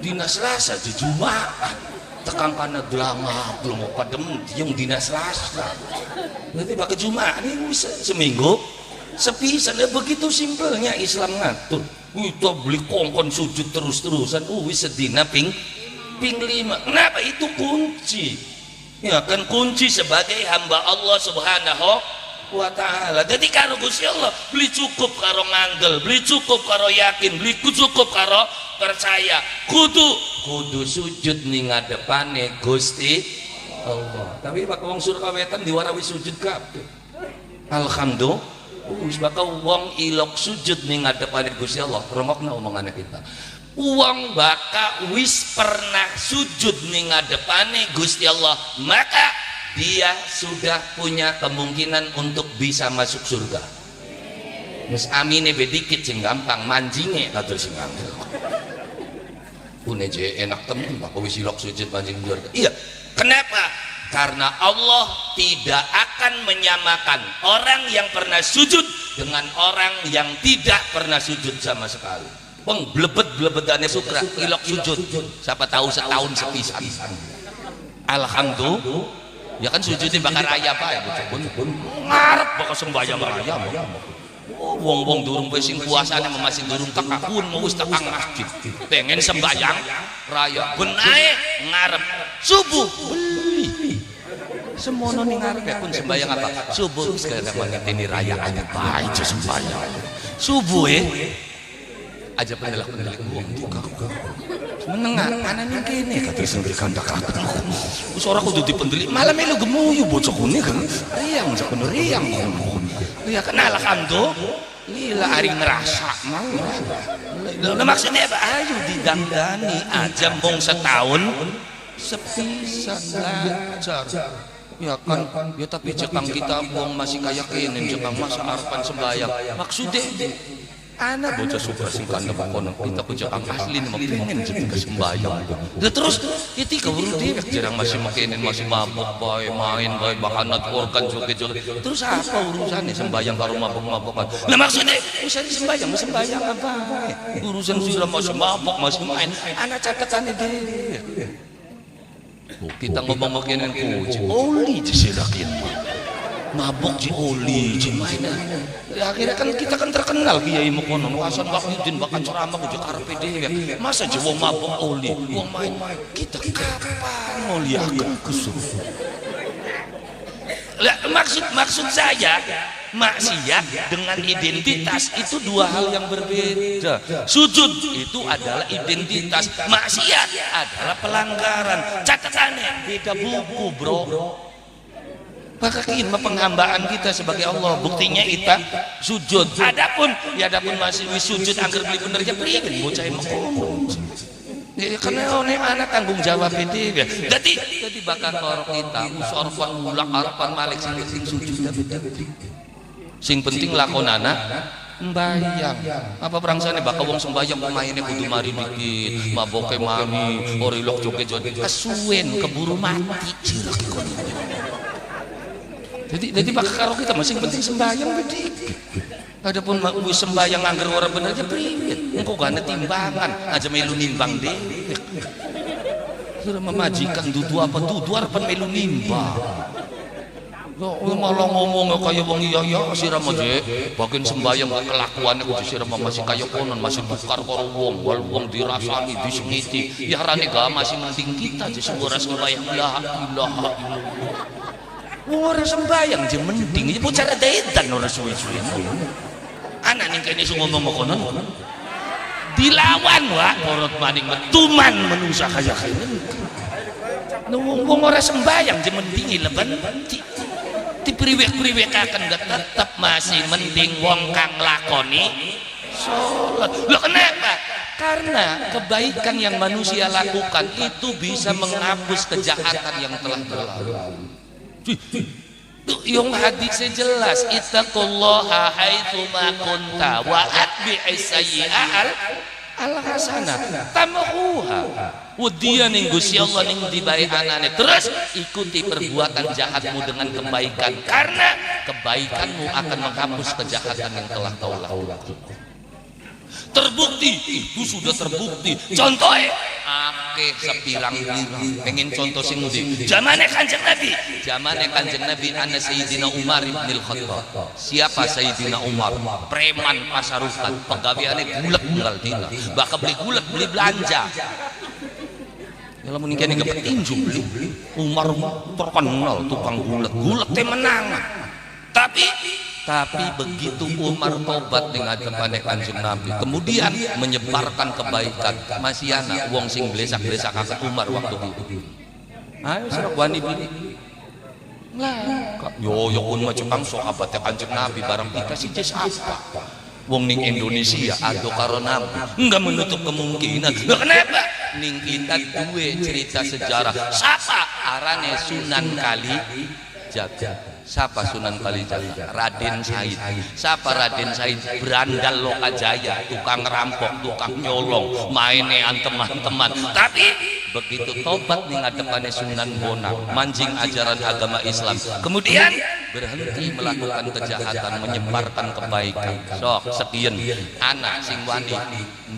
dina Selasa di Jumat tekan kana delanga belum padem yang dina Selasa nanti bakal Jumat ini seminggu sepisan ya begitu simpelnya Islam ngatur kita beli kongkon sujud terus-terusan wis sedina ping 5 kenapa itu kunci ya kan kunci sebagai hamba Allah subhanahu wa ta'ala jadi karo Gusti Allah beli cukup karo ngandel beli cukup karo yakin beli cukup karo percaya kudu sujud ning ngadepane Gusti Allah tapi pak wong Surkawetan diwarawi sujud kabeh alhamdulillah wis bakal wong ilok sujud ning ngadepane Gusti Allah rongokna omongane kita wong bakal wis pernah sujud ning ngadepane Gusti Allah maka dia sudah punya kemungkinan untuk bisa masuk surga wis amine be dikit sing gampang manjinge kadur sing angel puneje enak temen bakal wis ilok sujud manjing surga iya kenapa karena Allah tidak akan menyamakan orang yang pernah sujud dengan orang yang tidak pernah sujud sama sekali. Wong blebet-blebetane sukra ilok sujud. Siapa tahu setahun sepisan. Alhamdulillah. Ya kan sujudnya bakar ayam apa ya bocah. Ngarep bakal sembahyang ayam. Wong-wong durung sing puasane masih durung tekakun mau wis tekang masjid. Pengen sembahyang raya benae ngarep subuh beli semono ning ngarep pun sembahyang apa subuh sekarang mangiteni raya aja bae aja sembahyang subuh aja pendelak wong menengah kanan ning kene kate sendiri kandak aku wis ora kudu dipendelik malah melu gemuyu bocah kune kan riang sepenuh riang ya kan alhamdulillah lila ari ngerasa mang maksudnya apa ayo didandani aja mong setahun sepisan belajar ya kan ya tapi cekang kita wong masih kayak kene cekang masa arepan sembahyang maksudnya Anak bocah suka sing kandang kono kita kujakang asli nih mau pengen jadi kesembayang. Terus ketika baru dia jarang masih makenin masih mabuk boy main boy bahkan organ joget-joget. Terus apa urusannya sembayang karo mabuk-mabukan? Nah maksudnya urusan sembayang apa? Urusan sudah masih mabuk masih main. Anak catatannya dia. Kita ngomong makenin kuci oli disirakin. Mabuk di oli di mana ya, akhirnya kan kita kan terkenal kiai mukono Hasan Wahyudin bahkan ceramah ke Jakarta dhewe masa Jawa mabuk oli wong main kita kapan muliakan kusuk lah maksud saya maksiat dengan identitas itu dua hal yang berbeda. Sujud itu adalah identitas, maksiat adalah pelanggaran. Catatannya beda buku bro. Bakakin penghambaan kita sebagai Allah buktinya kita sujud adapun masih sujud angker beli bener ya prigen bocah makono ya karena oleh anak tanggung jawab itu ya jadi bakal kor kita usorfan mulak arfan malik sing penting sujud sing penting lakonana mbayang apa perangsane bakal wong sembayang pemainnya kudu mari dikit maboke mami orilok joget-joget kesuwen keburu mati jirak kono. Jadi bakal karo kita masing penting sembahyang bedik. Adapun sembahyang anggar orang bener aja priwit. Engko gak ada timbangan, aja melu nimbang deh. Sudah memajikan dudu apa melu nimbang. Lo malah ngomong kayak wong iya siram aja. Bagian sembahyang kelakuannya kudu siram masih kayak konon masih tukar karo wong, wong dirasani disengiti. Ya rane gak masih mending kita aja semua sembahyang la ilaha illallah. Orang sembayang aja mending ibu cara daitan orang suwi-suwi anak nih kayaknya semua ngomong konon dilawan wak porot maning tuman menusa kaya nunggu orang sembayang aja mending leban diperiwek-periwek akan tetap masih mending wong kang lakoni sholat lo kenapa? Karena kebaikan yang manusia lakukan itu bisa menghapus kejahatan yang telah berlalu. Yang hadisnya jelas ittaqullaha haitsu ma kunta wa atbi'is sayyi'al al-hasanah tamhuha udian ning Gusti Allah ning dibae anane terus ikuti perbuatan jahatmu dengan kebaikan karena kebaikanmu akan menghapus kejahatan yang telah kau lakukan. Terbukti itu sudah terbukti contohnya akeh sepirang-pirang pengen contoh sing ndi zamane Kanjeng Nabi ana Sayyidina Umar bin Al-Khattab siapa Sayyidina Umar preman pasarukan pegawaiane gulek unggal dina bakal beli gulek beli belanja ya lamun kene gak tinju beli Umar terkenal tukang gulek teh menang tapi begitu Umar tobat dengan kepada Kanjeng Nabi kemudian menyebarkan kebaikan masih anak wong sing blesak-blesak kakak Umar waktu itu ayo serok wani bini lah yo pun macam sahabat Kanjeng Nabi barang kita sih apa wong ning Indonesia ado karo Nabi enggak menutup kemungkinan kenapa ning kita duwe cerita sejarah siapa arane Sunan Kalijaga siapa Sunan Kalijaga? Raden Said. Siapa Raden Said? Berandal Lokajaya, tukang rampok, tukang nyolong, mainnya teman-teman. Tapi begitu tobat nih ngadepannya Sunan Bonang, mancing ajaran agama Islam. Kemudian berhenti melakukan kejahatan, menyebarkan kebaikan. Sok sekian anak sing wani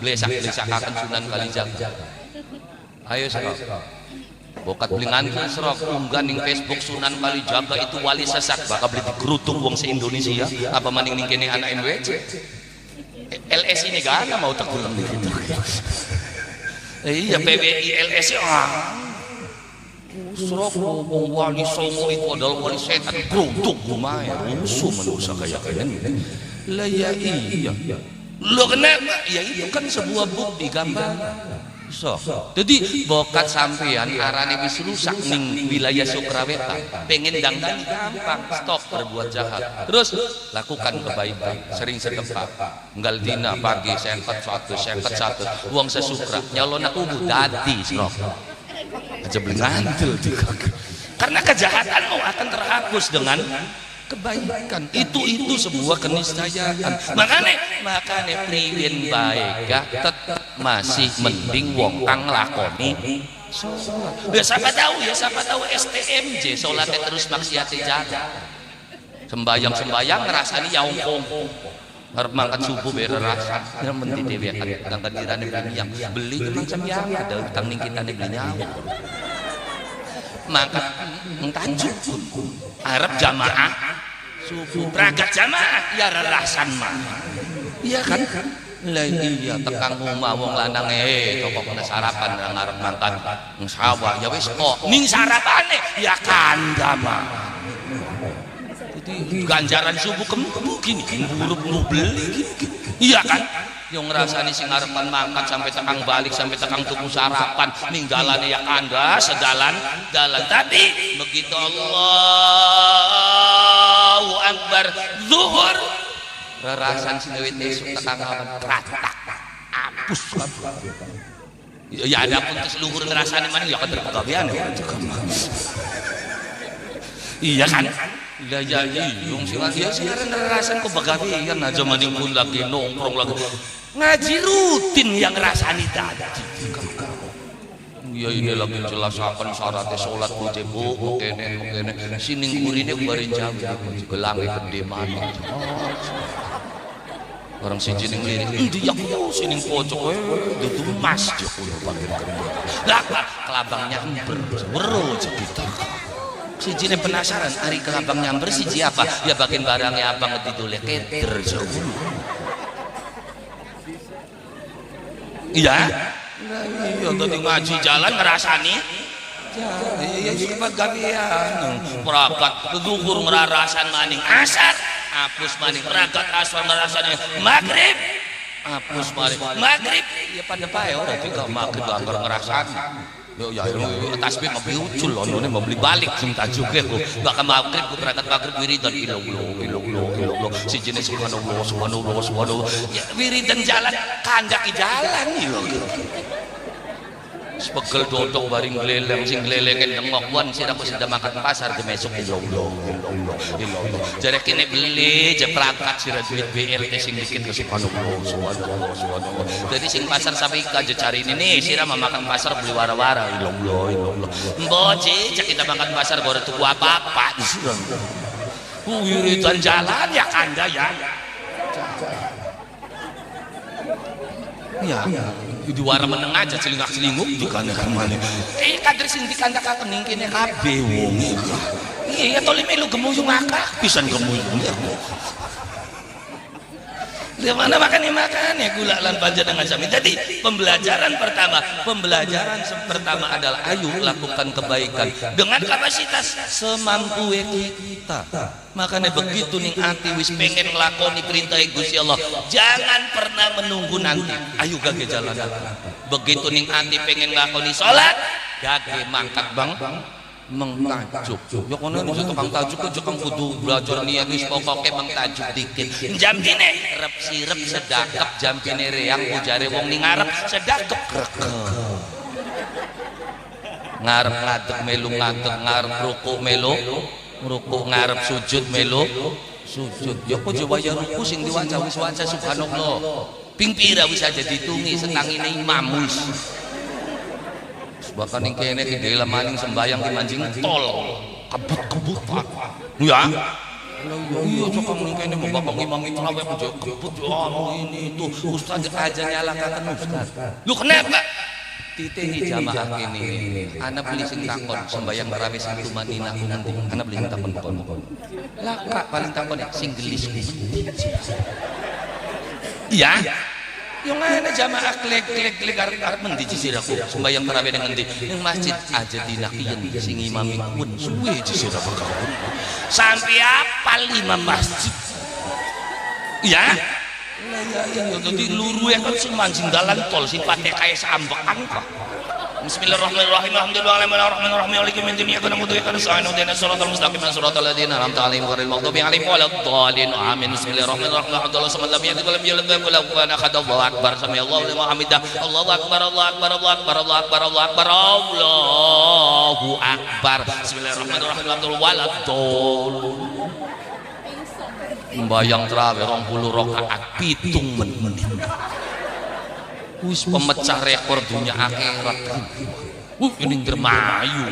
blesak-blesak akan Sunan Kalijaga. Ayo sok. Bokat beli ngantul serok unggah ning Facebook Sunan Kalijaga itu wali sesat bakal beli digerutuk wong se-Indonesia apa maning ning kene anak MWC LS ini gak ada mau tegulang gitu iya PBI LS serok wong wali songo itu adalah wali setan gerutuk lumayan musuh manusia kayak kalian lah ya iya lo kenapa ya itu kan sebuah bukti gambar jadi bokat sampean arane wis rusak ning wilayah Sukrawetan pengen dangdang gampang stop berbuat jahat terus lakukan kebaikan sering sedekah enggal dina pagi sengket satu uang sesukra nyalona kubu dadi serok aja beli ngantul karena kejahatanmu akan terhapus dengan kebaikan. Itu sebuah keniscayaan. Makanya priwin baik tetap masih mending wong kang lakoni sholat. Ya siapa tahu STMJ sholatnya terus maksiatnya jalan. Sembayang ngerasani yaungkong. Harap mangkat subuh biar rasa yang menti dewe kan tangkan dirane beli yang beli macam yang ada utang ning kita beli nyawa mangkat tajuk Arab jamaah subuh berangkat jamaah ya rerasan mah iya kan lah iya tekang omah wong lanang toko kena sarapan nang arep mangkat sawah ya wis kok ning sarapane ya kandama ganjaran subuh kemu gini buruk nu beli gini. Iya kan yang ngerasani sing arepan mangkat sampai tekang balik sampai tekang tuku sarapan ninggalane ya kanda sedalan tapi begitu Allahu Akbar zuhur rerasan sinewit esuk tekang ratak apus ya ada pun tes luhur ngerasani mana ya kan berkegawean iya kan lah ya yung sing ya sekarang ngerasain kok begawean aja maning pun lagi nongkrong lagi ngaji rutin yang ngerasani tadi ya ini lagi jelasakan syaratnya sholat bu mekene sining kurine kemarin jam gelang gede mana orang si jining lirik di aku sining pojok itu masjid lah kelabangnya bero kita si jine penasaran hari kelabang nyamber si apa ya bagian barangnya abang ditulek keder jauh iya tadi ngaji jalan ngerasani ya suka gawean perakat zuhur ngerarasan maning asar hapus maning perakat asar ngerasani maghrib hapus maning maghrib ya pada pae orang juga maghrib anggar ngerasani ya tasbih mau beli ucul loh ini mau beli balik sing tajuke ku bakal maghrib ku berangkat maghrib wiridan ilo si jenis subhanallah ya wiridan jalan kandaki jalan ilo sepegel dodok baring geleleng sing gelelengin nengok wan sira ku sudah makan pasar ke mesok ilo jadi kini beli je perangkat sira duit BLT sing dikit ke subhanallah jadi sing pasar sampai aja cari ini nih sira makan pasar beli wara-wara ilo mboci cek kita makan pasar baru tuku apa-apa wiridan jalan ya kanda ya di warna meneng aja celingak-celinguk di kandang kemana kader sing di kandang kening kene kabeh wong iya toli melu gemuyung akak pisan gemuyung di mana makan ya gula lan panjenengan sami. Jadi pembelajaran pertama adalah ayo lakukan kebaikan dengan kapasitas semampu kita. Makanya begitu ning ati wis pengen nglakoni perintah Gusti Allah, jangan pernah menunggu nanti. Ayo gage jalan. Begitu ning ati pengen nglakoni salat, gage mangkat bang mengtajuk ya kono iso tukang tajuk aja kang kudu belajar niat wis pokoke mengtajuk dikit jampine rep sirep sedakep jampine reang ujare wong ning ngarep sedakep ngarep ngadeg melu ngadeg ngarep ruku melu ruku ngarep sujud melu sujud ya kok waya ruku sing diwaca wis waca subhanallah ping pira wis aja ditungi senangine imam wis bahkan yang kene di dalam maning sembayang di mancing tol kebut ya iya cokong yang kene mau bapak imam itu lawe aja kebut ini tuh ustaz aja nyalakan ustaz lu kenapa titihi jamaah ini anak beli sing takon sembayang tarawih sing tumanina nanti anak beli sing takon laka paling takon sing gelis iya yang ana jamaah klik arep mendi siraku sembayang tarawih dengan di ning masjid aja dinakien sing imam pun suwe sira perkawon sampai apal imam masjid ya jadi luru yang kan sing mancing dalan tol sing pate kae sambekan kok Bismillahirrahmanirrahim Alhamdulillahirrahmanirrahim Maliki yaumiddin iyyaka na'budu wa iyyaka nasta'in ihdinas siratal mustaqim siratal ladzina an'amta 'alaihim ghairil maghdubi 'alaihim waladdallin amin Bismillahirrahmanirrahim Allahu samad lam yalid wa lam yulad wa lam yakul lahu ahad Allahu akbar sami'allahu liman hamidah Allahu akbar Allahu akbar Allahu akbar Allahu akbar Allahu akbar Allahu akbar Bismillahirrahmanirrahim waladdallin Mbayang traweh 20 rakaat 7 menit. Wis pemecah rekor dunia akhirat. Ini dermayu.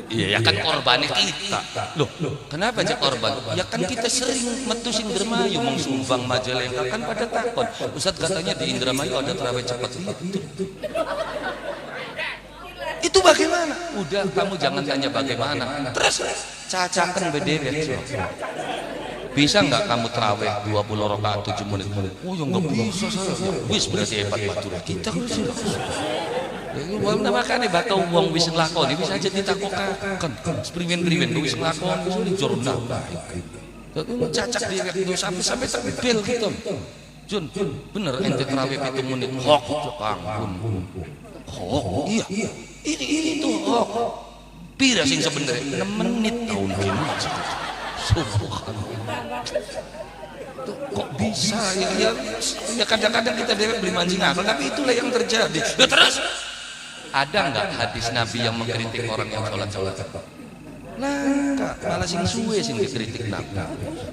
Iya ya kan korbannya kita. Loh, kenapa aja korban? Ya kan kita sering metusin Indramayu mengsumbang Majalengka kan pada takon. Ustaz katanya di Indramayu ada terawih cepat itu bagaimana? Udah kamu jangan tanya bagaimana. Terus cacakan berderet. Bisa nggak kamu terawih 20 rakaat 7 menit? Oh ya nggak bisa saya. Wis berarti hebat batur kita sih. Wong makane bakal wong wis nglakoni bisa aja ditakokaken. Priwen-priwen wis nglakoni wis jurnal. Dadi cacak direk sampai terbel gitu. Jun, bener ente terawih 7 menit. Hok, ampun. Hok, iya. Ini tuh hok. Pira sing sebenarnya 6 menit tahun kene. Subhanallah. Tuh, kok bisa ya kadang-kadang kita dewek beli mancing akal tapi itulah yang terjadi. Ya, terus ada nggak hadis Nabi yang mengkritik orang yang sholat? Nah, malah sing suwe sing dikritik Nabi.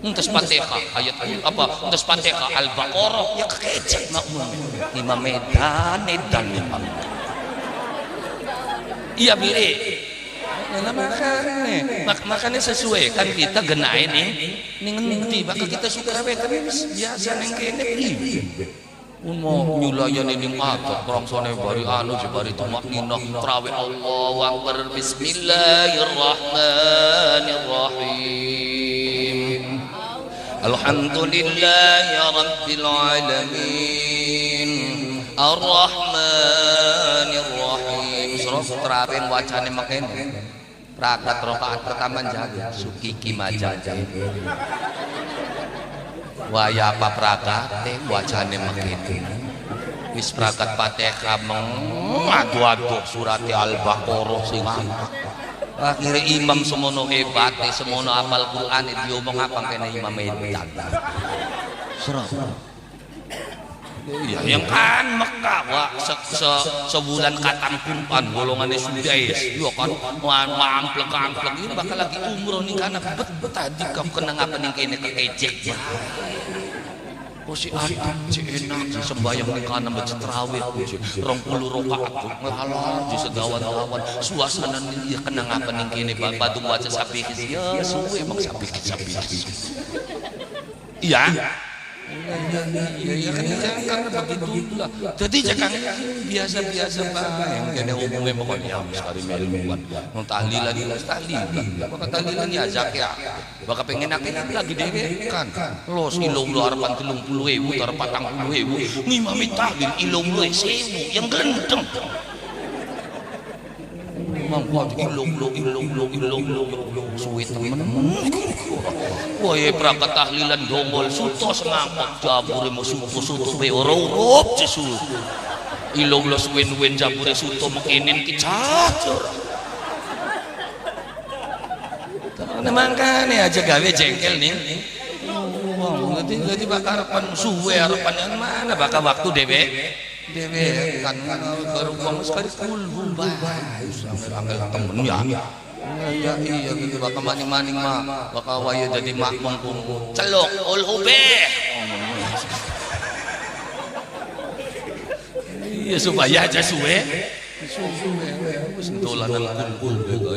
Entas Fatihah ayat-ayat apa? Entas Fatihah Al-Baqarah ya kekecek makmum. Imam edan imam. Iya beli. Nah, makanya sesuai kan kita genain nih ngendi bakal kita suka tapi biasa neng kene mau nyulayan ini mata krongsone bari anu jebari tumak ninah trawih Allahu akbar bismillahirrahmanirrahim alhamdulillahi rabbil alamin arrahmanirrahim surah trawih wacane makene rakaat rakaat pertama jaga sukiki majaja waya apa prakate wacane makene wis prakat Fatihah adu-adu surat Al-Baqarah sing akhire imam semono hebate semono hafal Quran diomong apa kene imam edan serah iya yang kan Mekah wah sebulan katam kumpan golongannya sudah yo kan amplek ini bakal lagi umroh nih karena bet tadi kau kena ngapa nih kene kekecek oh si adem si enak si sembayang nih karena baca terawih 20 rakaat ngalah di segawan-gawan suasana nih ya kena ngapa nih kene bapak tuh baca sapi ya suwe emang sapi iya iya kan karena begitulah jadi jangan biasa-biasa yang kena umumnya pokoknya sekali melihat mau tahlilan maka tahlilan ya zakat maka pengen lagi dewekan los ilung lu harapan 30.000 harapan 40.000 ngimami tahlil ilung lu 1.000 yang gendeng mangkot ilung suwe temen woye prakat tahlilan dongol suto semangkot jabure mo suto be ora-urop jesul ilung lo suwen-wen jabure suto mekinin kicacur mangkane aja gawe jengkel nih jadi bakal harapan suwe harapan mana bakal waktu dewe kan baru ngomong sekali kulhu angel temen ya iya gitu bakal maning-maning mah bakal waya jadi makmum celuk ulhubeh iya supaya aja suwe dolanan kulhu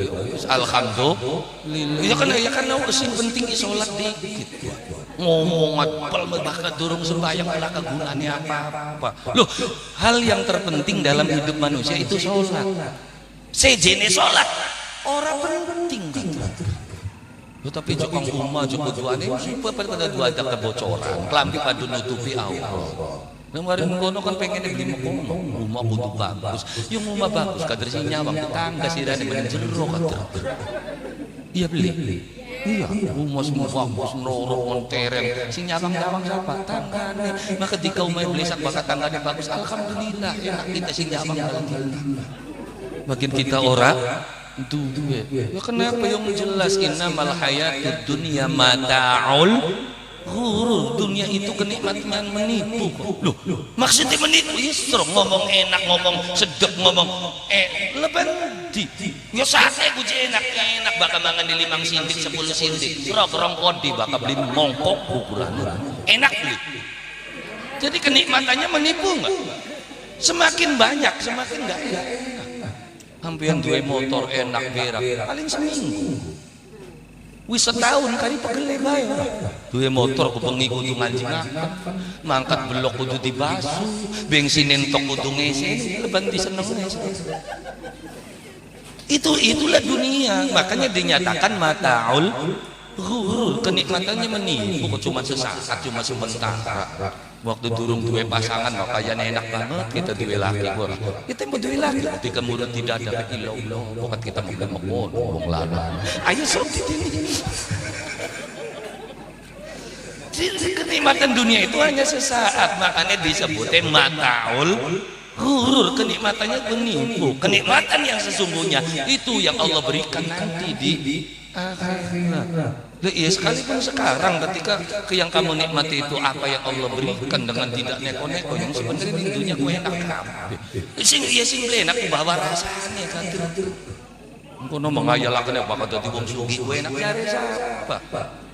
alhamdulillah ya kan sing penting sholat dikit ngomong apal bakal durung sembahyang ora kagunane apa-apa. Loh, hal yang terpenting dalam hidup manusia itu sholat. Sejene sholat ora penting kan. Tapi jokong umah joko duane pada dua ada kebocoran, kelambi padu nutupi aurat. Kemarin kono kan pengen beli rumah kudu bagus. Yung rumah bagus kader si nyawang tetangga sirane ben jero kader. Iya beli. Iya, rumah semua bagus, norok, mentereng. Si nyawang-nyawang siapa? Tanggane. Maka ketika umay belisak bakat tanggane bagus, alhamdulillah. Enak kita si nyawang alhamdulillah. Makin kita ora, duwe. Ya kenapa yang jelas innamal hayatud dunya mata'ul Ghurur, dunia itu kenikmatan menipu. Loh, maksudnya menipu? Istro ngomong enak, ngomong sedep, ngomong leban di. Ya sate kuci enak bakal mangan di 5 sintik 10 sintik. Serok rong kodi bakal beli mongkok ukuran. Enak beli. Jadi kenikmatannya menipu nggak? Semakin banyak, semakin nggak enak. Hampir dua motor enak berak, paling seminggu. Wis setahun kali pegele bae ora. Duwe motor kebengi kudu ngaji mangkat belok kudu dibasuh, bensin entok kudu ngisi, leban diseneng. Itulah dunia, makanya dinyatakan mataul ghurur, kenikmatannya menipu, cuma sesaat, cuma sementara. Waktu durung duwe pasangan makanya enak banget kita duwe laki ora. Kita mau duwe laki ketika murid tidak ada ilah pokat kita menggon wong lanang. Ayo sok ditini. Kenikmatan dunia itu hanya sesaat, makanya disebutnya mataul ghurur, kenikmatannya menipu. Kenikmatan yang sesungguhnya itu yang Allah berikan nanti di akhirat. Ya sekalipun sekarang ketika yang kamu nikmati itu apa yang Allah berikan dengan tidak neko-neko yang sebenarnya di dunia gue enak kabeh. Sing enak bawa rasanya kan. Kono menghayalkan apa kata wong sugih gue enak cari siapa?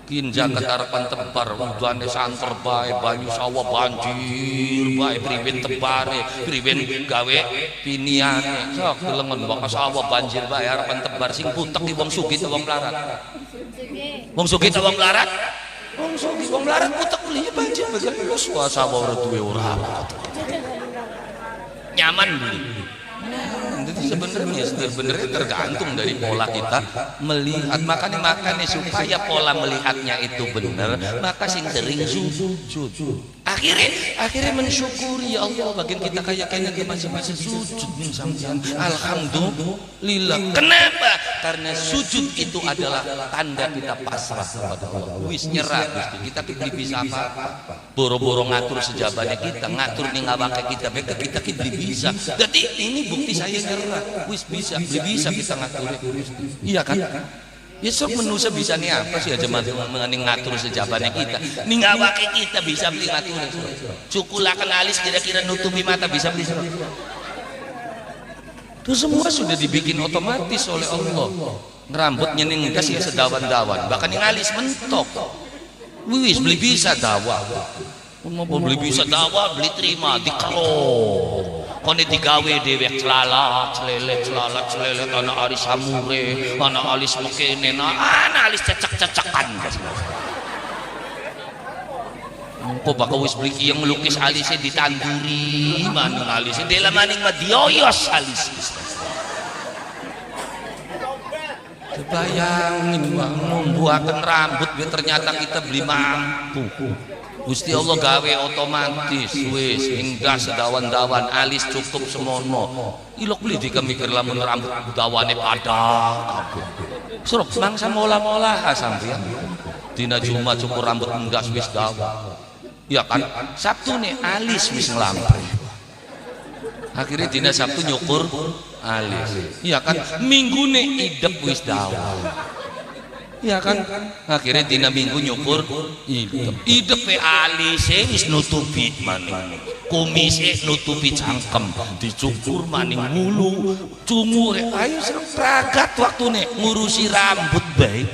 Kinja ketarapan tebar, udane santer bae, banyu sawah banjir bae, priben tebare, priben gawe piniane. Sok lengon bakas sawah banjir bae harapan tebar sing putek di wong sugih wong larat. Wong sugih wong larat? Wong sugih wong larat putek belinya banjir begitu suasa ora duwe ora. Nyaman beli. Jadi sebenarnya tergantung dari pola kita melihat, makanya supaya pola melihatnya itu benar, maka sing sering sujud. Akhirnya mensyukuri ya Allah bagian kita kayak masing-masing sujud nih sampean. Alhamdulillah. Kenapa? Karena sujud itu adalah tanda kita pasrah kepada Allah. Wis nyerah Gusti. Kita bisa apa? Boro-boro ngatur sejabanya kita, ngatur ning awake kita, kita bisa. Jadi ini bukti saya nyerah. Wis bisa kita ngatur. Iya kan? Ya sok manusia bisa nih apa sih aja mengenai ngatur sejabannya kita. Ning awake kita bisa beli ngatur. Cukulakan alis kira-kira nutupi mata bisa beli. Itu semua sudah dibikin otomatis oleh Allah. Rambutnya ning gas ya sedawan-dawan, bahkan yang alis mentok. Wis beli bisa dawa. Mau beli bisa dawa, beli terima dikalo. Kone digawe dewek celalat, celelet, anak alis samure, anak alis mekene, anak alis cecak-cecakan. Kok bakal wis beli yang melukis alisnya ditanduri, maning alisnya, dela maning madioyos alis. Bayangin membuahkan rambut, ternyata kita beli mampu. Gusti Allah gawe otomatis wis hingga sedawan-dawan alis cukup semono. Ilok beli dikemikir lamun rambut dawane padang kabeh. Suruk mangsa mola-mola sampean. Dina Jumat cukur rambut enggas wis dawa. Ya kan? Sabtu nih alis wis nglampah. Akhirnya dina Sabtu nyukur alis. Iya kan? Minggu nih idep wis dawa. Iya kan? Akhirnya dina Minggu nyukur idep alis wis nutupi maning. Kumis nutupi cangkem, dicukur maning mulu, cungur. Ayo seragat waktu nih ngurusi rambut baik.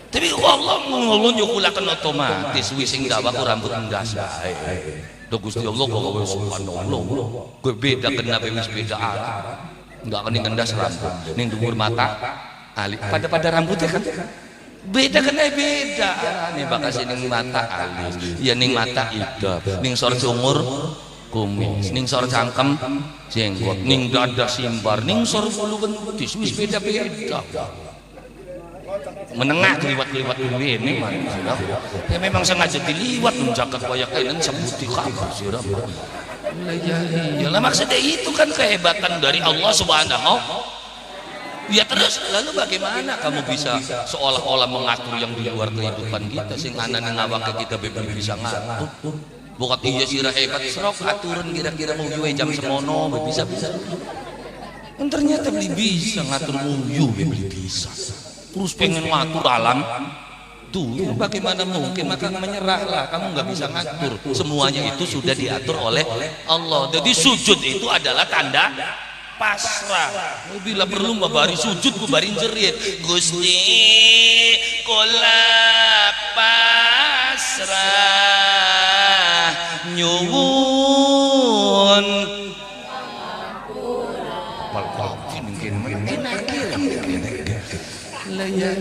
Tapi Allah nyukulakan otomatis wis sing dawa ku rambut enggas bae. Do Gusti Allah kok wis subhanallah. Kowe beda kena wis beda arah. Enggak kene ngendas rambut. Ning dhuwur mata alis pada rambutnya kan beda kena beda arane bakas ning mata alis. Ya ning mata idap, ning sor cungur kumis, ning sor cangkem jenggot, ning dada simbar, ning sor bulu bentis wis beda-beda. Menengah keliwat-keliwat ini ya memang sengaja diliwat menjaga koyak kainan sebuti kabeh sira. Ya maksudnya itu kan kehebatan dari Allah Subhanahu. Ya terus lalu bagaimana kamu bisa seolah-olah mengatur yang di luar kehidupan kita sing anane ngawake kita bebas bisa ngatur. Bukan iya sira hebat serok aturan kira-kira mau juwe jam semono bisa. Ternyata beli bisa ngatur muyu beli bisa. Terus pengen ngatur alam Tuh, bagaimana mungkin? Maka menyerahlah, kamu nggak bisa ngatur. Semuanya itu sudah diatur oleh Allah. Jadi sujud itu adalah tanda pasrah. Bila perlu mbari sujud ku bari jerit. Gusti kula pasrah nyuwun. Ya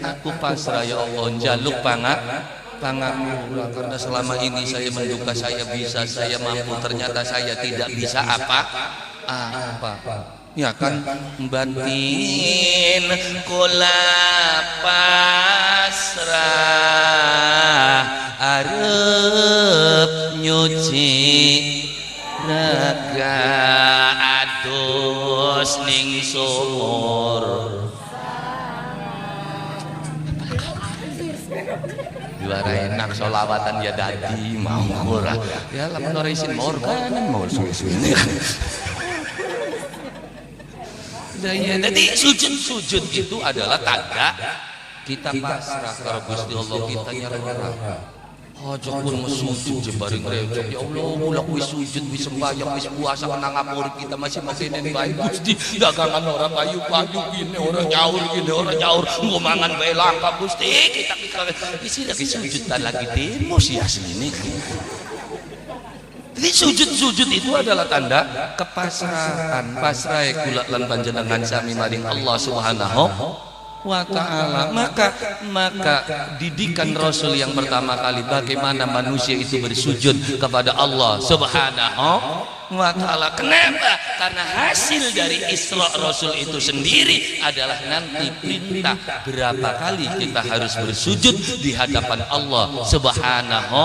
aku pasrah ya Allah, jaluk pangapura karena selama ini saya menduga saya bisa, saya mampu, ternyata saya tidak bisa apa ya kan. Batin kula pasrah arep nyuci raga adus ning sumur. Juara enak solawatan ya dadi mau ora ya lamun ora isin maur kanan maur suwe-suwe. Jadi sujud itu adalah tanda kita pasrah karo Gusti Allah, kita nyerah. Aja pun sujud jebari ngrecok ya Allah, mula wis sujud wis sembahyang wis puasa kena ngapuri kita masih kenen bae Gusti. Dagangan ora payu-payu gini, ora nyaur engko mangan bae langka Gusti. Kita isi lagi sujudan lagi demo sih asline. Jadi sujud itu adalah tanda kepasrahan. Pasrah kula lan panjenengan sami maring Allah Subhanahu wa ta'ala. Maka didikan Rasul yang pertama kali bagaimana manusia itu bersujud kepada Allah Subhanahu wa ta'ala. Kenapa? Karena hasil dari Isra Rasul itu sendiri adalah nanti perintah berapa kali kita harus bersujud di hadapan Allah Subhanahu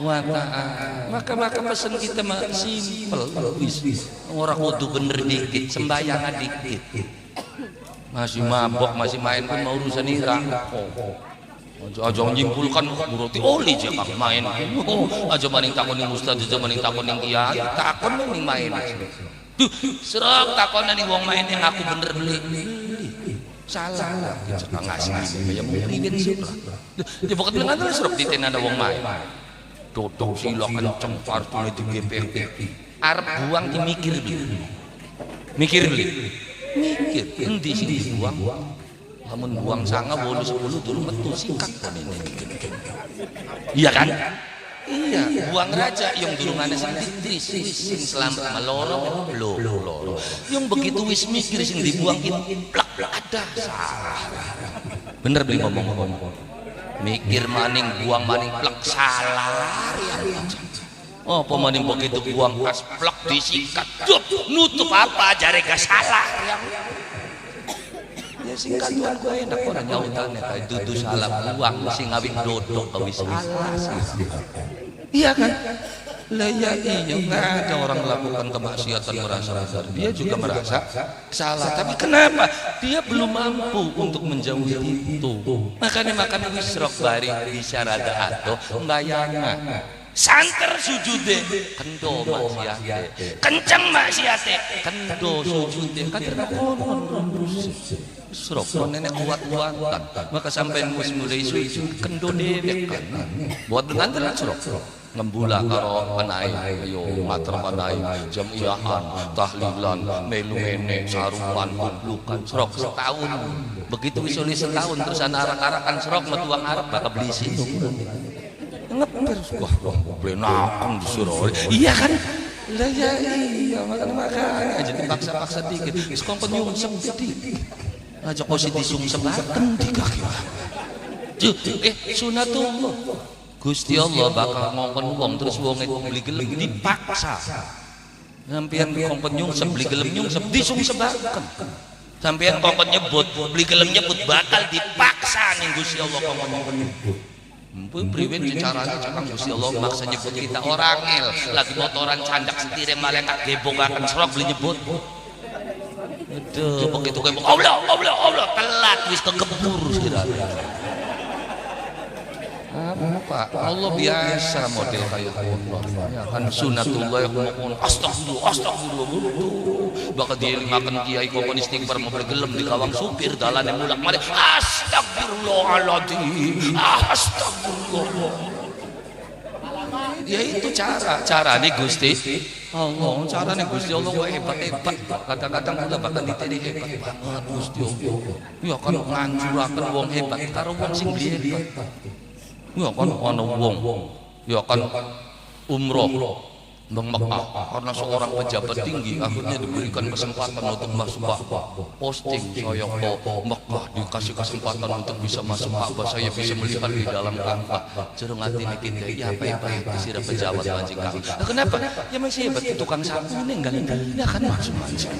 wa ta'ala. Maka pesan kita simpel, orang kudu bener dikit, sembayangan dikit. Masih mabok, masih main pun mau urusan ira. Aja nyimpulkan berarti oli aja kang main. Aja maning takon ning ustaz, aja maning takon ning kiai, takon ning main. Duh, serok takon ning wong main yang aku bener beli. Salah. Kita ngasih kayak mau riben sih. Di poket lengan terus serok ditena ada wong main. Dodok sila kenceng partune digepek. Arep buang dimikir dulu. Mikir endi sing dibuang. Lamun buang sanga 8 10 dulu metu sikat kon ini. Iya kan? Iya, buang raja yang durungane sing ditris sing selamat maloro loro. Yang begitu wis mikir sing dibuang plak ada salah. Bener beli ngomong. Mikir maning buang maning plek salah ya. Oh pemaning begitu buang pas plek disikat nutup apa jare gak salah ya singkat tuan gue enak orang nyautannya kayak dudu salah buang sing ngawin dodok wis salah sih. Iya kan? Lah iya nggak ada orang melakukan kemaksiatan merasa sadar, dia juga merasa salah, tapi kenapa dia belum mampu untuk menjauhi itu. Makanya wisrok bari bisyarada atau mbayanga santer sujude kendo maksiate kenceng maksiate kendo sujude kader konon wisrok konene kuat-kuatan maka sampai wis mulai sujud kendo dewek kan buat dengan tenan surok ngembula karo panai ayo mater panai jamiahan tahlilan melu mene saruan lukan serok setahun begitu wis setahun terus ana arak-arakan serok metu wong arep bakal beli situ ngeper wah benakang disuruh iya kan lah ya iya makanya aja dipaksa-paksa dikit wis kongkon nyungsep dikit aja kok siti sungsep bateng di kaki sunatullah Gusti Allah bakal ngongkon wong terus wonge beli gelem dipaksa. Sampeyan ngongkon nyungsep beli gelem nyungsep disungsebaken. Sampeyan ngongkon nyebut beli gelem nyebut bakal dipaksa ning Gusti Allah ngongkon nyebut. Mpun priwen carane cakang Gusti Allah maksa nyebut kita orang ngel lagi motoran candak setire malaikat gebokaken serok beli nyebut. Aduh begitu kowe Allah telat wis kekebur sirah. Apa? Allah biasa model kayak Allah. Ya kan sunatullah yang ngomong astagfirullah, astagfirullah. Bakal dielingaken kiai kokon istighfar mau bergelem di kawang supir dalan yang mulak malik astagfirullahaladzim, astagfirullah. Ya itu cara nih Gusti Allah, cara nih Gusti Allah kok hebat. Kadang-kadang kula bakal diteni hebat banget Gusti Allah. Ya kan ngancuraken wong hebat karo wong sing hebat. Ya kan ana wong ya kan umroh Bang Mekah karena seorang pejabat tinggi akhirnya diberikan kesempatan untuk masuk Ka'bah. Posting saya ke Mekah dikasih kesempatan untuk bisa masuk Ka'bah, saya bisa melihat di dalam Ka'bah. Jerung hati nih kita ya apa sih pejabat majikan. Nah, kenapa? Ya masih hebat tukang sapu ini enggak kan masuk majikan.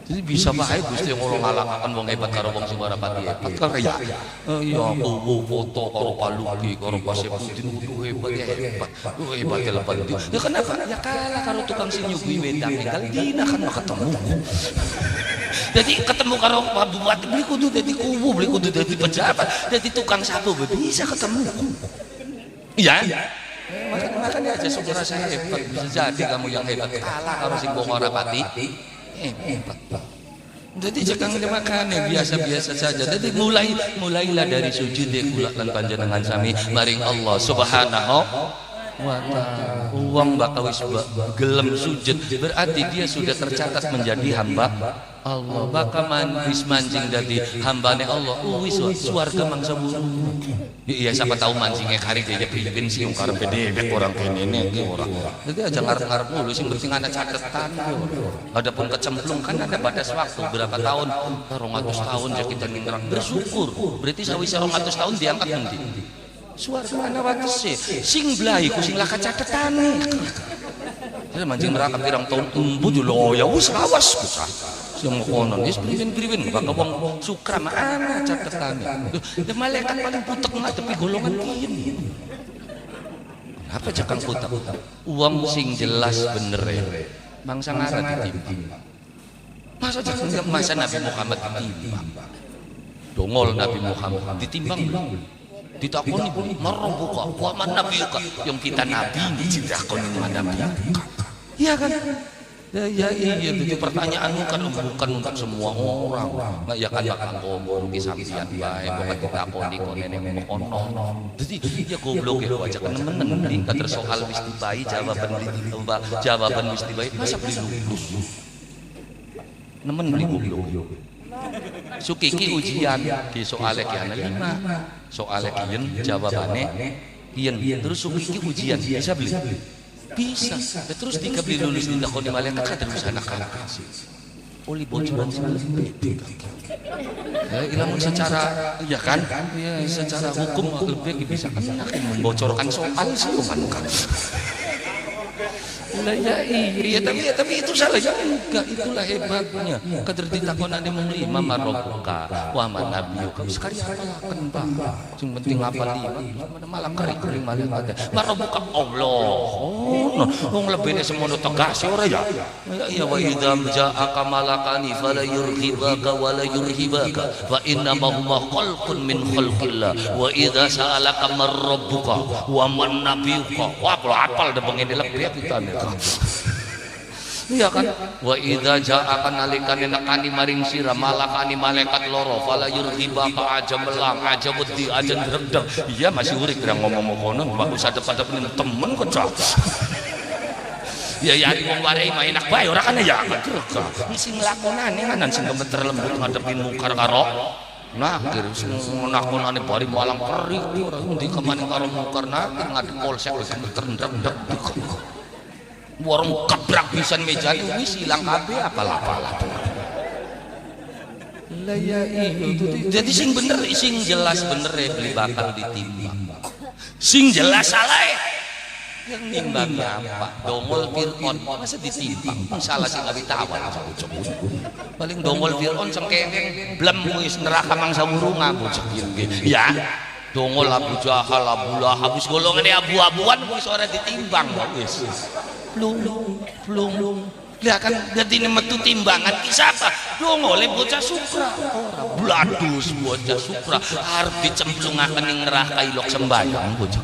Jadi bisa baik Gusti yang orang ngalahkan wong hebat karo wong sing ora pati hebat karo ya. Ya aku foto karo Paluki karo Pasepudin hebat ya hebat. Hebat lepan itu. Ya kenapa? Ya kalah karo tukang sing nyugui wedang tinggal dina kan ketemu. Jadi ketemu karo bupati beli kudu dadi kubu, beli kudu dadi pejabat, dadi tukang sapu bisa ketemu. Iya. Makanya aja syukur saya hebat bisa jadi kamu yang hebat kalah karo sing wong ora pati. Jadi jangan dimakan biasa-biasa saja. Jadi mulailah dari sujud kula lan panjenengan sami maring Allah Subhanahu wa ta'ala. Uang bakal wis gelem sujud berarti dia sudah tercatat menjadi hamba Allah. Bakal wis manjing dari hambane Allah. Wis swarga mangsa buru. Iya siapa tahu mancingnya kari dia Filipin sih karep bebek orang kene iki ora. Jadi aja ngarep-ngarep mulu sing penting ada catatan. Adapun kecemplung kan ada batas waktu berapa tahun? 200 tahun ya kita ningkrang bersyukur. Berarti sawise 200 tahun diangkat nanti. Swarga ana watese sing blai ku sing laka catetane. Jadi mancing merangkap pirang tahun tumbuh lho ya wis lawas kusah. Sing konon wis priwen-priwen bakal wong sukram ana catetane. Ya malaikat paling putek ngadepi golongan kiyen. Apa jakang putek? Uang sing jelas bener ya. Mangsa ngara ditimbang. Masa Nabi Muhammad ditimbang. Dongol Nabi Muhammad ditimbang. Ditakoni marabbuka wa man nabiyuka yang kita nabi ditakoni mana nabi. Iya kan? Ya iya itu pertanyaan kan bukan untuk semua orang. Nggak ya kan bakal ngomong di sampeyan bae bapak ditakoni kok nenek ngono. Jadi ya goblok ya aja kenemen tingkat soal wis dibai jawaban wis dibai masa beli lulus. Nemen beli goblok. Sukiki ujian di soalnya kian 5 soalnya kian jawabannya kian terus sukiki ujian bisa beli bisa terus jika beli lulus tidak kau dimalakan kan terus anak-anak oli bocoran ilmu secara ya kan ya secara hukum lebih bisa kan membocorkan soal sih kan ya iya tapi itu salah ya enggak itulah hebatnya kader ditakon ane mung 5 marobuka wa man nabiyuka sekali apalaken Pak sing penting apal 5 malah kering malah ada marobuka Allah wong lebene semono tegas ora ya ya wa idzam ja'aka malakani fala yurhibaka wa la yurhibaka wa inna ma huma khalqun min khalqillah wa idza sa'alaka marabbuka wa man nabiyuka wah apal de bengene lebih kita iya kan wa idza ja'aka nalikane nekani maring sira malakani malaikat loro fala yurhibaka aja melang aja wedi aja ndredeg iya masih urip kira ngomong kono bagus ada pada temen kok cak ya wong warai mah enak bae ora kan ya sing lakonane kan sing gemeter lembut ngadepin mungkar karo nakir sing nakonane bari malang keri ora endi kemane karo mungkar nakir ngadep polsek gemeter ndredeg warung kebrak pisan meja wis ilang kabeh apal-apalah. Lah ya itu. Jadi sing bener sing jelas bener ya beli bakal ditimbang. Sing jelas salah yang nimbangnya apa? Dongol Fir'aun masa ditimbang. Salah sing abi tawar cabut-cabut. Paling dongol Fir'aun cengkeng blem wis neraka mangsa wurunga bocah iki. Ya. Dongol Abu Jahal, Abu Lahab wis golongane abu-abuan wis ora ditimbang wis. Plung Lah kan dadi metu timbangan ki sapa? Dong oleh bocah Sukra. Ora bladus bocah Sukra arep dicemplungaken ning neraka ilok sembayang bocah.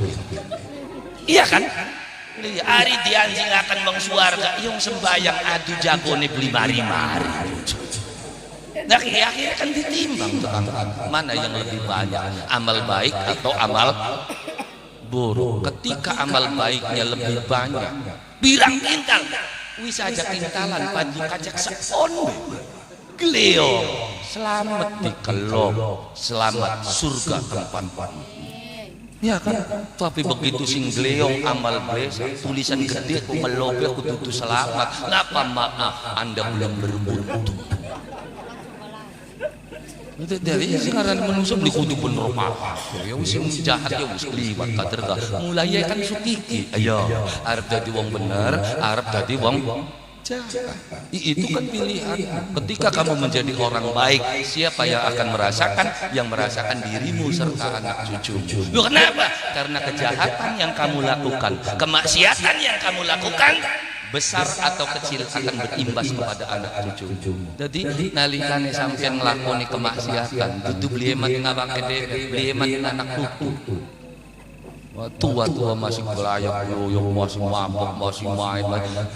Iya kan? Ari dianjingaken bang suarga yang sembayang adu jagone beli mari-mari. Nah akhirnya kan ditimbang tukang mana yang lebih banyak amal baik atau amal buruk. Ketika amal baiknya lebih banyak, birang kintal wis aja kintalan padu kacak seon gleo selamat di kelop selamat surga tempat ya kan tapi begitu sing gleong amal blesa tulisan gede ku melobe ku tutu selamat ngapa maaf anda belum beruntung itu dari sekarang manusia beli kudu bener apa ya wis jahat ya wis liwat kader mulai kan sukiki ayo arep dadi wong bener arep dadi wong jahat itu kan pilihan ketika kamu menjadi orang baik siapa yang akan merasakan yang merasakan dirimu serta anak cucumu loh kenapa karena kejahatan yang kamu lakukan kemaksiatan yang kamu lakukan besar atau kecil akan berimbas kepada anak cucu. Jadi nalikane sampean nglakoni kemaksiatan, dudu beli emat ngawake dhewe, beli emat anak cucu. Tua-tua masih gelayak yoyok, masih mabok, masih main,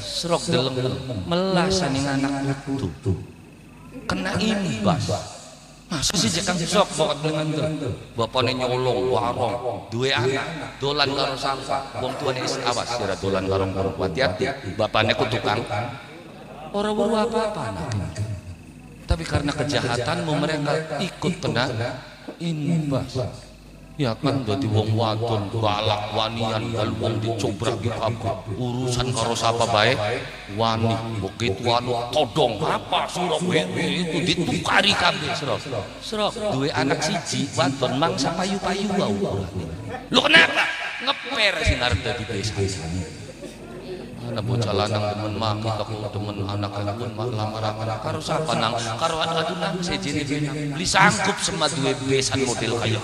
serok deleng melas ning anak cucu. Kena imbas. Masa sih jekang sok bawa dengan tuh bapaknya nyolong warung dua anak dolan karo sampah wong tuane is awas sira dolan karo hati-hati bapaknya ku tukang ora weruh apa-apa anak tapi karena kejahatanmu mereka ikut kena imbas ya kan dadi wong wadon galak wanian kal wong dicobrak di kabeh urusan karo sapa bae wani begitu anu todong apa surok itu ditukari kabeh serok duwe anak siji wadon mangsa payu-payu wae lho kenapa ngeper sing arep dadi besan ana bocah lanang demen maki aku demen anak pun lamar-lamar karo sapa nang karo adu nang sejene beli sanggup sama duwe besan model kaya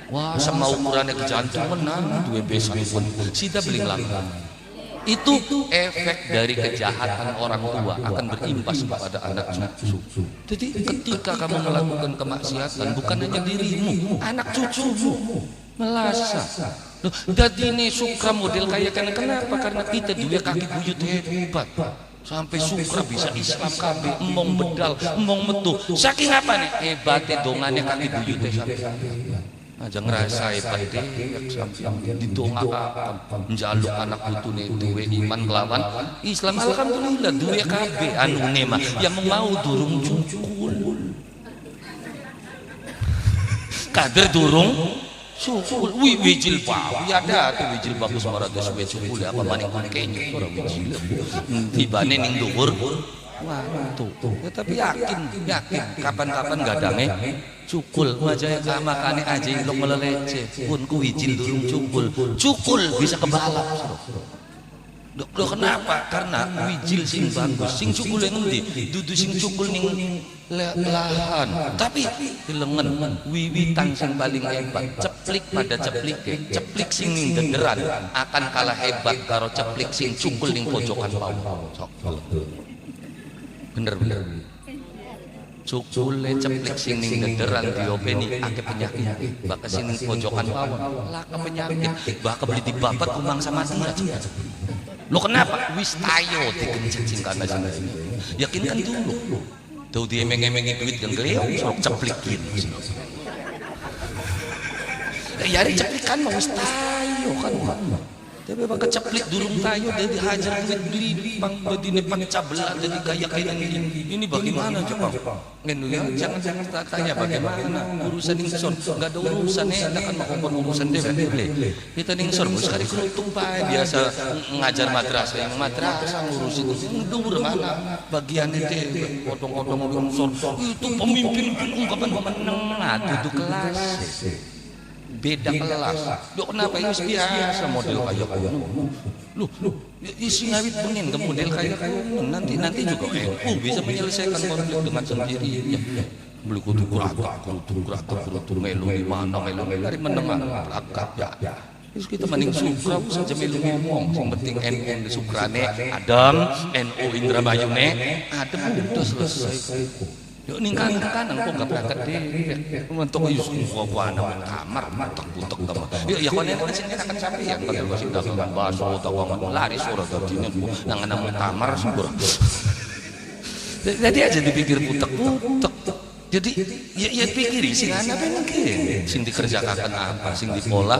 wah sama ukurannya kejantung menang dua besan pun sida beli ngelakon itu efek dari kejahatan orang tua akan berimbas kepada anak cucu jadi ketika kamu melakukan kemaksiatan bukan hanya dirimu anak cucumu melasa loh jadi ini Sukra model kayak kenapa karena kita dua kaki buyut hebat sampai Sukra bisa Islam kabeh emong bedal emong metu saking apa nih hebatnya dongannya kaki buyut sampai aja ngerasa hebat deh didongakakan njaluk anak putune duwe iman kelawan Islam alhamdulillah duwe kabeh anune mah yang mau durung cukul kader durung cukul wijil pak ya ada tuh wijil bagus maratus we cukul apa maning kenyuk ora wijil tibane ning dhuwur wah tuh ya, tapi yakin kapan-kapan gadange cukul wajah makane aja lo melelece pun ku wijil durung cukul bisa kebalap lo kenapa karena wijil sing bagus sing cukul yang ngendi dudu sing cukul ning lahan tapi lengen wiwitan sing paling hebat ceplik pada ceplik sing ning denderan akan kalah hebat karo ceplik sing cukul ning pojokan pawon bener cukule ceplik sing ning denderan diopeni akeh penyakit bak sing ning pojokan pawon laka penyakit bak beli dibabat kumang sama mati lo kenapa wis tayo digencet sing kana sing yakin kan dulu tuh dia emeng-emengi duit yang gleo sok ceplikin ya hari ceplikan mau wis tayo kan tapi bang keceplik durung tayo dari hajar duit beli bang badine pecah belah jadi kayak ini bagaimana Jepang ya jangan tanya bagaimana urusan ningsor nggak ada urusan enak kan mau urusan deh kita ningsor bos kali kerutung pak biasa ngajar madrasah ngurusin dur mana bagian itu potong-potong ningsor itu pemimpin ungkapan pemenang duduk kelas beda kelas. Loh kenapa ini biasa model kayak loh isi ngawit benin ke model kayak nanti juga bisa menyelesaikan konflik dengan sendirinya. Beli kutu kuratak melu di mana melu dari menengah belakang ya Terus kita mending sukra saja melu ngomong, yang penting NU sukrane adem, NU Indramayune adem udah selesai. Yuk ningkan kanan kok gak berangkat deh. Untuk yus gua anak kamar butek teman. Yuk ya konen sini akan sampai yang kalau masih dagangan bakso dagangan laris ora dadine nang nang kamar subur. Jadi aja dipikir butek. Jadi ya pikiri sing ana pengen sing dikerjakaken apa, sing dipola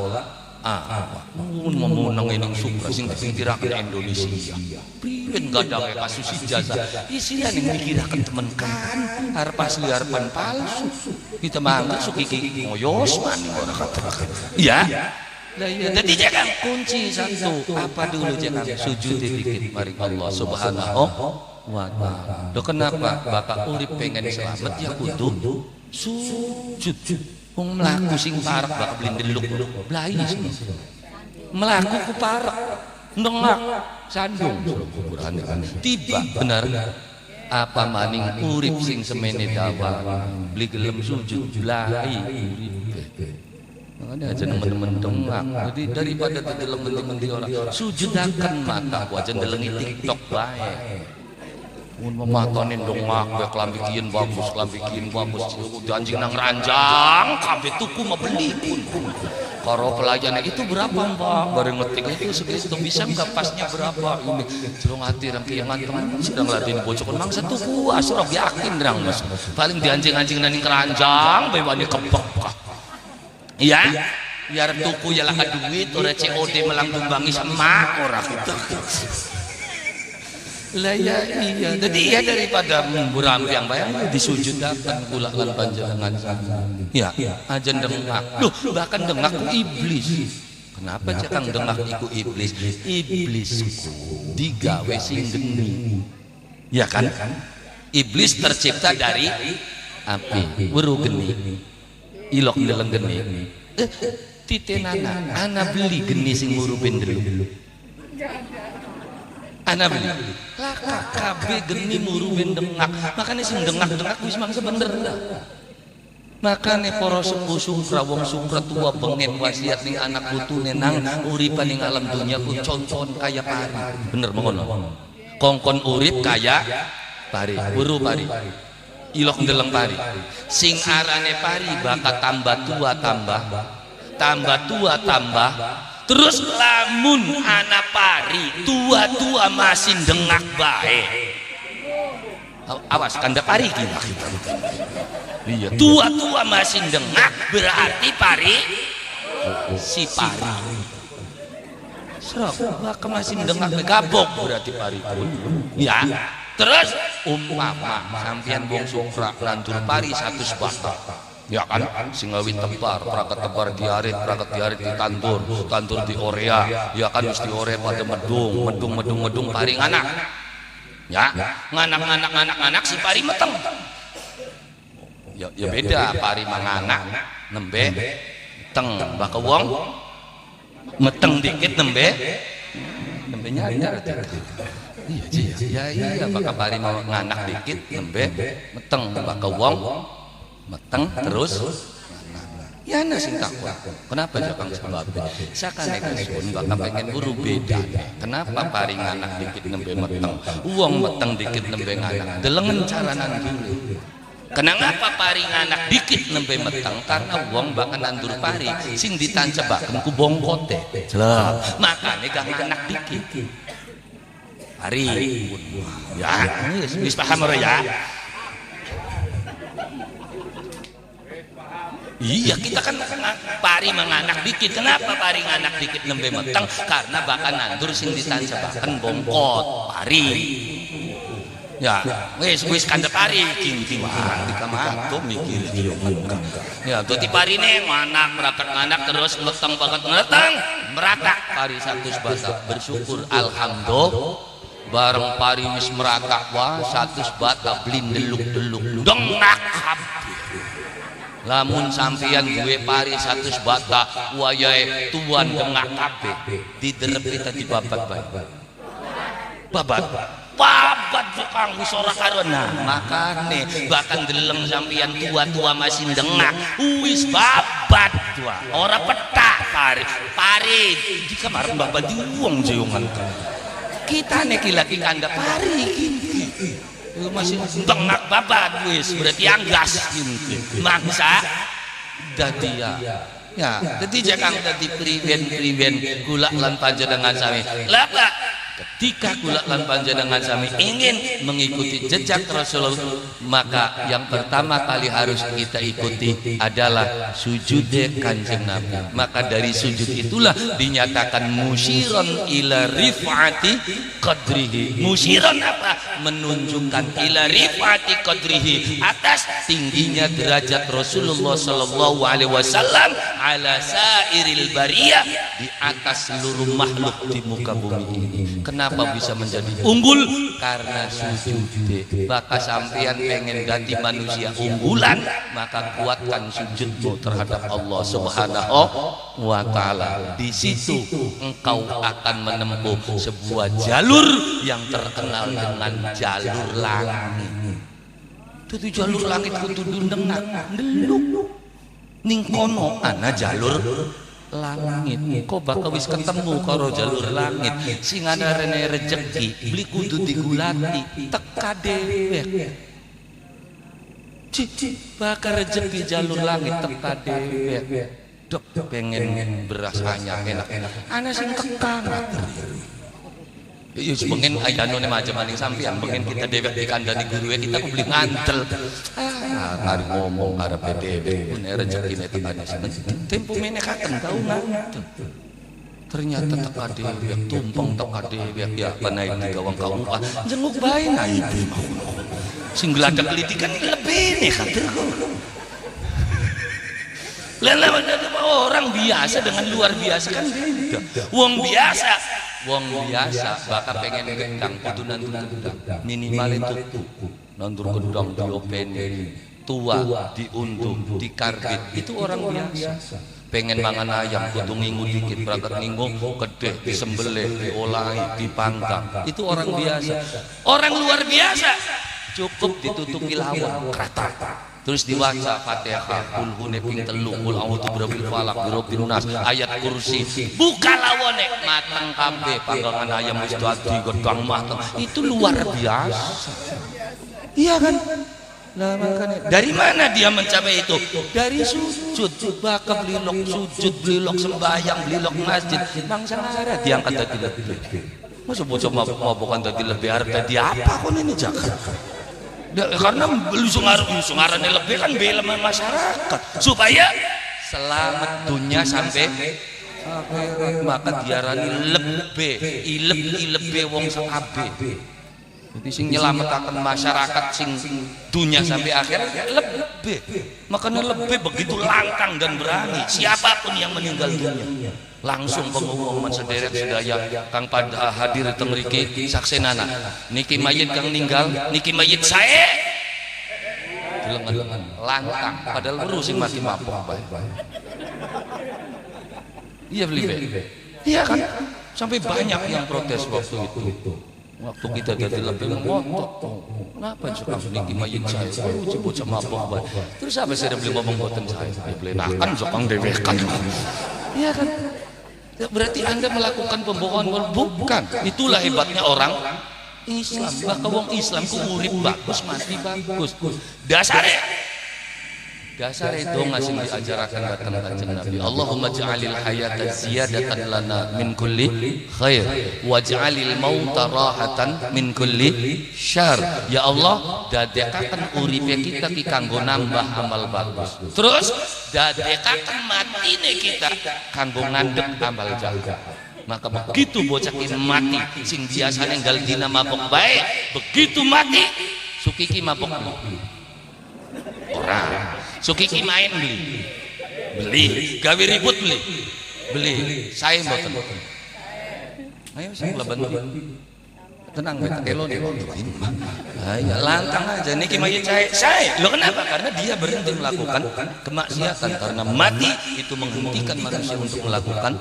mau nang sukra sing dipikiraken Indonesia. Priyen gadange kasus ijazah. Isian yang mikiraken temen kan arep asli arepan palsu. Kita mangga sukiki ngoyos maning ora katakan. Iya. Lah iya dadi jangan kunci satu. Apa dulu jangan sujud dikit mari Allah Subhanahu wa ta'ala. Loh kenapa Bapak urip pengen selamat ya kudu sujud. Wong mlaku sing parek bak blindeluk blai mlaku ku parek ndengak sandung tiba bener apa maning urip sing semene dawa beli gelem sujud blai uripe makanya aja nemen-nemen dengak jadi daripada tedeleng menti-menti orang sujudaken mata wajan delengi TikTok bae mun mematonin dongak bae klambi kieu bagus anjing nang ranjang kabeh tuku mah beli pun karo pelajaran itu berapa Mbak bareng ngetik itu segitu bisa enggak pasnya berapa ini jero ngati rangkiangan teman sedang latih bocokon mangsa tuku asrog yakin rang Mas paling di anjing-anjing nang keranjang bae wani kebek iya biar tuku ya lah duit ora COD melang tumbangi sama ora gitu lah ya iya jadi ya daripada memburam yang bayang disujudakan kula lan panjenengan ya aja dengak loh bahkan dengak ku iblis kenapa cakang dengak iku iblisku digawe sing geni ya kan iblis tercipta dari api weru geni ilok deleng geni titenana ana beli geni sing ngurupin delu ana beli laka kabeh geni muruben dengak makanya sing dengak wis mangsa bener makanya para sepuh sukra wong sukra tua bengen wasiat ning anak putune nang uripan ning alam dunia ku concon kaya pari bener mengono kongkon urip kaya pari buru pari ilok ndeleng pari sing arane pari bakat tambah tua terus lamun anak pari tua masih dengak bae awas kanda pari kita iya tua masih dengak berarti pari si pari serok baka masih dengak gabok berarti pari pun ya terus umpama sampian bong sukra lantur pari 100 batak ya kan singawi tebar prakat tebar diarit ditandur di orea ya kan mesti ore pada medung pari nganak ya nganak si pari meteng ya beda pari manganak nembe teng baka wong meteng dikit nembe nyadar iya baka pari mau nganak dikit nembe meteng baka wong meteng terus ya ana sing takwa kenapa jakang sebabnya sakane kesun bakal pengen buru beda kenapa paring anak dikit nembe meteng uang meteng dikit nembe nganak delengen caranan dulu kenapa paring anak dikit nembe meteng karena uang bakal nandur pari sing ditancebaken ku bongkote jelek makane gak anak dikit pari ya wis paham ora ya. Iya kita kan pari menganak dikit kenapa pari nganak dikit nembe meteng karena bakal nandur sing ditancebaken bongkot pari ya wis kandha pari kinti wah dikamanto mikir ya dadi parine manak merakat nganak terus meteng banget meratak pari 100 batak bersyukur alhamdulillah bareng pari wis meratak wah 100 batak blindeluk-deluk dengak lamun sampeyan duwe pari 100 batak wayahe tuan dengak kabeh diderep kita dibabat bae babat tukang wis ora karona makane bahkan deleng sampeyan tua masih dengak wis babat tua ora petak pari di kamar bapak di uang jayungan kita neki lagi kanda pari masih tengak bapak wis berarti anggas gitu mangsa dadi ya jadi jangan dadi priben gula lan panjenengan sami lah Pak ketika kula lan panjenengan sami ingin mengikuti jejak Rasulullah maka yang pertama kali harus kita ikuti adalah sujud Kanjeng Nabi maka dari sujud itulah dinyatakan musyiron ila rifati qadrihi musyiron apa menunjukkan ila rifati qadrihi atas tingginya derajat Rasulullah sallallahu alaihi wasallam ala sairil bariyah di atas seluruh makhluk di muka bumi ini. Kenapa bisa menjadi unggul? Karena sujud. Maka sampean pengen ganti manusia unggulan, maka kuatkan sujudmu terhadap Allah Subhanahu wa taala. Di situ engkau akan menempuh sebuah jalur yang terkenal dengan jalur langit. Itu jalur langit kudu dengar deluk. Ning kono ana jalur langit kok bakal wis ketemu karo jalur langit sing ana rene rejeki beli kudu digulati teka dewek bakal rejeki jalur langit teka dewek dok pengen beras anyar enak ana sing teka iya sebengen ayano macam maning sampean pengen kita dewek di kandani guru kita ku beli ngantel kari ngomong karep dewek punya rezekine tekane tempo menekaken tau ngantel ternyata teka dewek tumpeng teka dewek ya panai di gawang KUA jenguk bae na itu sing geladak litikan lebih nih kaderku lalu orang biasa dengan luar biasa kan beda wong biasa bakal pengen gendang kudu nandur gendang minimal itu nandur gendang diopeni tua diunduh dikarbit itu orang biasa pengen mangan ayam kudu ngingu dikit berangkat ngingu gede disembelih diolahi dipanggang itu orang biasa orang luar biasa cukup ditutupi lawan kata terus diwaca Fatihah kul hune ping 3 kul a'udzu birabbil falaq birabbin nas ayat kursi buka lawone mateng kabeh panggangan ayam wis dadi gedang mateng itu luar biasa iya kan nah makanya dari mana dia mencapai itu dari sujud bakal belilok sujud belilok sembahyang belilok masjid mangsa ngara diangkat dadi lebih masa bocah mabokan dadi lebih arep dadi apa kon ini Jakarta karena sungarannya lebih kan bela masyarakat supaya selamat dunia sampai akhirat maka diarani lebih ileb wong sekabe jadi sing nyelametaken masyarakat sing dunia sampai akhirat lebih makanya lebih begitu langkang dan berani siapapun yang meninggal dunia langsung pengumuman sederek sedaya kang pada hadir teng mriki saksenana niki mayit kang ninggal niki mayit sae dilengen langkang padahal weruh sing mati mapok bae iya beli iya kan sampai banyak yang protes waktu itu waktu kita jadi lebih ngotot kenapa suka niki mayit saya bocah mapok bae terus apa saya beli ngomong boten saya beli nakan sokang dewekan iya kan berarti Anda melakukan pembohongan bukan itulah hebatnya orang Islam bahkan wong Islam ku urip bagus mati bagus dasar itu ngasih diajarakan datang Kanjeng Nabi Allahumma ja'alil hayata ziyadatan lana min kulli khair waj'alil mauta rahatan min kulli syar ya Allah dadekaken uripe kita ki kanggo nambah amal bagus terus dadekaken matine kita kanggo ngandhep amal jahat maka begitu bocah ini mati sing biasane nggal dina mabok bae begitu mati sukiki mabok orang sukiki main beli gawe ribut beli saya mboten ayo sing leban tenang beta kelo nih ayo lantang aja niki mayit saya lo kenapa karena dia berhenti melakukan kemaksiatan karena mati itu menghentikan manusia untuk melakukan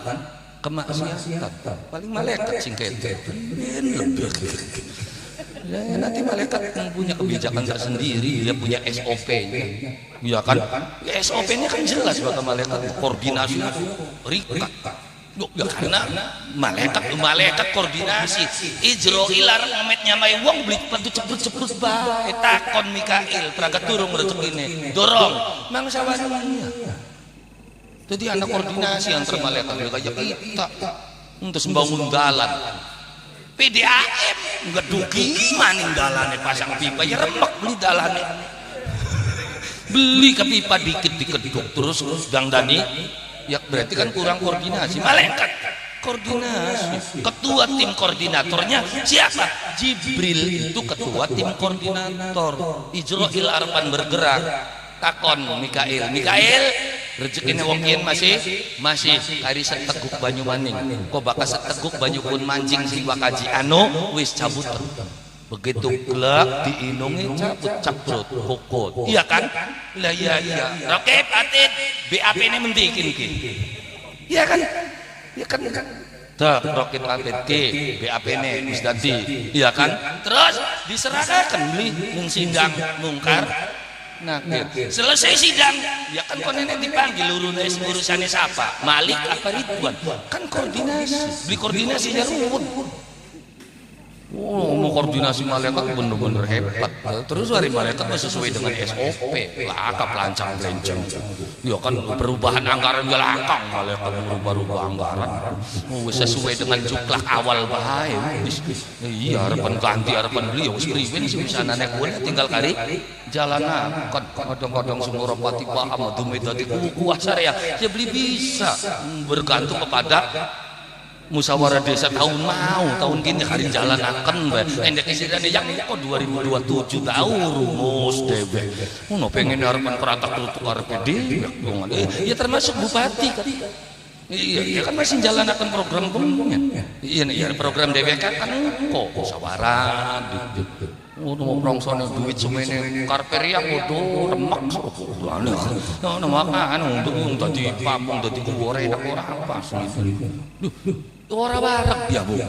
kemaksiatan paling malaikat sing kete lebih Ya, nanti malaikat punya kebijakan tersendiri, dia punya SOP-nya. Iya kan? Ya, SOP-nya kan jelas bahkan malaikat koordinasi rikat. Ya, karena malaikat koordinasi Ijroil arep mometnya mai wong beli bantu cepet-cepet bae takon Mikail pragat durung rezekine dorong mangsa wani. Jadi anak koordinasi antar malaikat kayak kita untuk membangun jalan. PDAM nggak dugi maning dalane pasang pipa ya remek beli dalane beli ke pipa dikit dikeduk terus dangdani ya berarti kan kurang koordinasi. Malaikat koordinasi, ketua tim koordinatornya siapa? Jibril itu ketua tim koordinator. Ijroil arpan bergerak takon Mikail rezekine wong kian masih kari seteguk banyu maning kok bakal seteguk banyu pun mancing sing wakaji anu wis cabut begitu gelap diinungi cabut caprut pokok iya kan lah iya Rokep atit BAP ini mendikin ki iya kan tak Rokep atit ki BAP ini wis dadi iya kan terus diserahkan beli ning sidang mungkar nakir selesai sidang ya kan konene dipanggil urusannya siapa Malik apa Ridwan kan koordinasi beli koordinasinya ruwet. Mau koordinasi malaikat bener-bener hebat. Terus hari malaikat sesuai dengan SOP lakap lancang lenceng ya kan perubahan anggaran ya lakang malaikat berubah anggaran sesuai dengan juklak awal bahaya iya harapan ganti harapan beliau priwen sih bisa nanek tinggal kali jalanan kadang-kadang Sumoropati paham dumedati kuasa ya beli bisa bergantung kepada musyawarah desa tahun kini hari jalan akan endek istilahnya yang kok 2027 tahu rumus debek pengen harapan peratak tutup RPD ya termasuk bupati kan iya kan masih jalan akan program penuhnya iya program DBK kan kok musyawarah mau prongsone duit semene karperiak udah remak makan untuk tadi papung tadi kuwore enak ora apa ora bareng ya Bu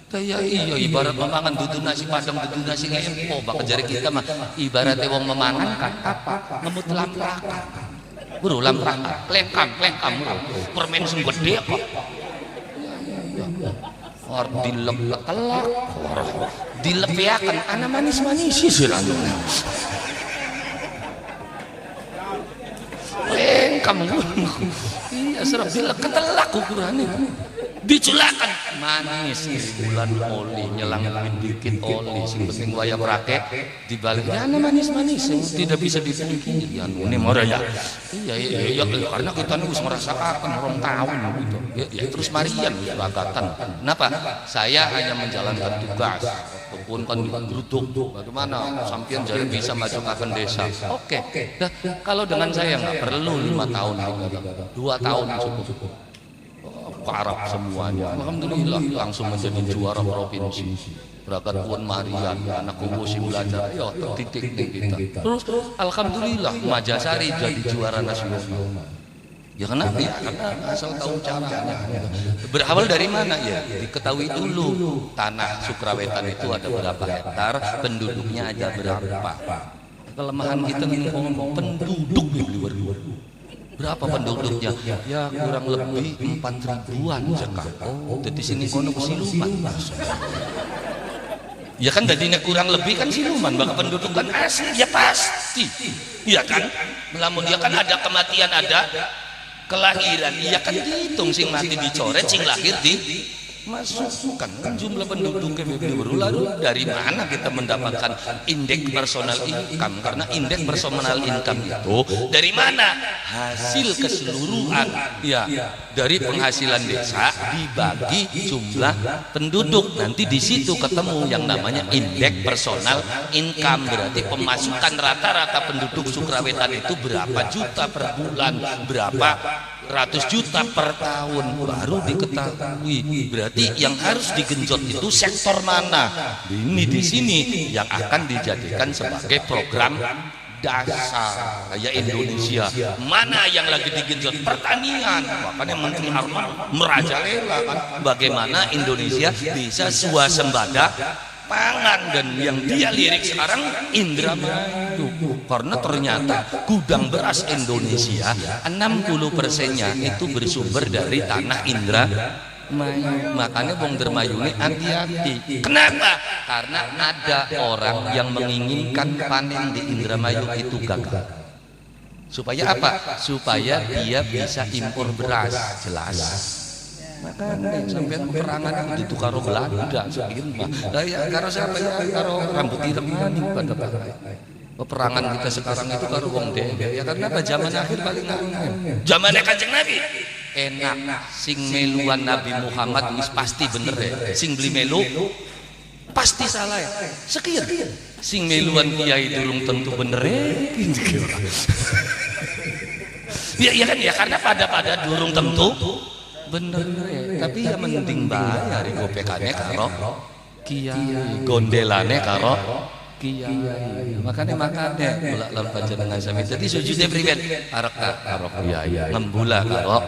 kayak iya ibarat memangan dudu nasi padang dudu nasi ngempo bakal jari kita mah ibaratnya wong memangan kan apa ngemut lamprakan buru lamprakan klengkam permen sing gede apa dilek telak dilepiakan anak manis sih kamu iya serap dilek ketelak ukurannya diculakan manis bulan oli nyelangin dikit oli sing penting waya prakek dibaliknya anak manis tidak bisa dipungkiri ya ini mora ya iya karena kita nih harus merasakan orang tahun gitu ya terus marian agatan kenapa saya hanya menjalankan tugas pun kan geruduk bagaimana sampian jadi bisa maju ke desa oke. Nah, kalau dengan saya nggak perlu 5 tahun 2 tahun cukup parah semuanya alhamdulillah langsung menjadi juara provinsi berangkat Puan Marian anak kubusi belajar ya titik kita terus alhamdulillah Majasari jadi juara nasional ya kenapa ya karena asal tahu caranya berawal dari mana ya diketahui dulu tanah Sukrawetan itu ada berapa hektar penduduknya ada berapa kelemahan kita ngomong penduduk di luar berapa penduduknya ya kurang lebih 4.000-an Jakarta jadi sini kono siluman ya kan jadinya kurang lebih kan siluman bakal penduduk kan asli ya pasti ya kan namun dia kan ada kematian ada kelahiran iya kan dihitung sing mati dicoret sing lahir masukkan kan jumlah penduduk lalu dari mana kita mendapatkan indeks personal income karena indeks personal income itu dari mana hasil keseluruhan ya dari penghasilan desa dibagi jumlah penduduk nanti di situ ketemu yang namanya indeks personal income berarti pemasukan rata-rata penduduk Sukrawetan itu berapa juta per bulan berapa ratus juta per tahun baru diketahui berarti yang harus digenjot itu sektor mana ini di sini yang akan dijadikan sebagai program dasar kayak Indonesia mana yang lagi digenjot pertanian makanya Menteri Harman merajalela kan bagaimana Indonesia bisa swasembada lapangan, dan yang dia lirik sekarang Indramayu. Karena ternyata gudang beras Indonesia 60%-nya itu bersumber dari tanah Indramayu. Makanya wong Indramayu ini hati-hati. Kenapa? Karena ada orang yang menginginkan panen di Indramayu itu gagal. Supaya apa? Supaya dia bisa impor beras. Jelas. Makanya sampean peperangan itu karo Belanda segini mah. Lah ya karo siapa ya? Karo rambut ireng maning pada peperangan kita sekarang itu karo wong dhewe. Ya karena apa? Zaman akhir paling angel. Zamannya Kanjeng Nabi. Enak sing meluan Nabi Muhammad wis pasti bener ya. Sing beli melu pasti salah ya. Sekian. Sing meluan kiai durung tentu bener ya. Ya kan ya karena pada durung tentu bener ya. Tapi ya mending bayar gopekane karo kiai, gondelane karo kiai. Makanya kula lan panjenengan sami dadi sujude priwen arek karo kiai, ngembula karo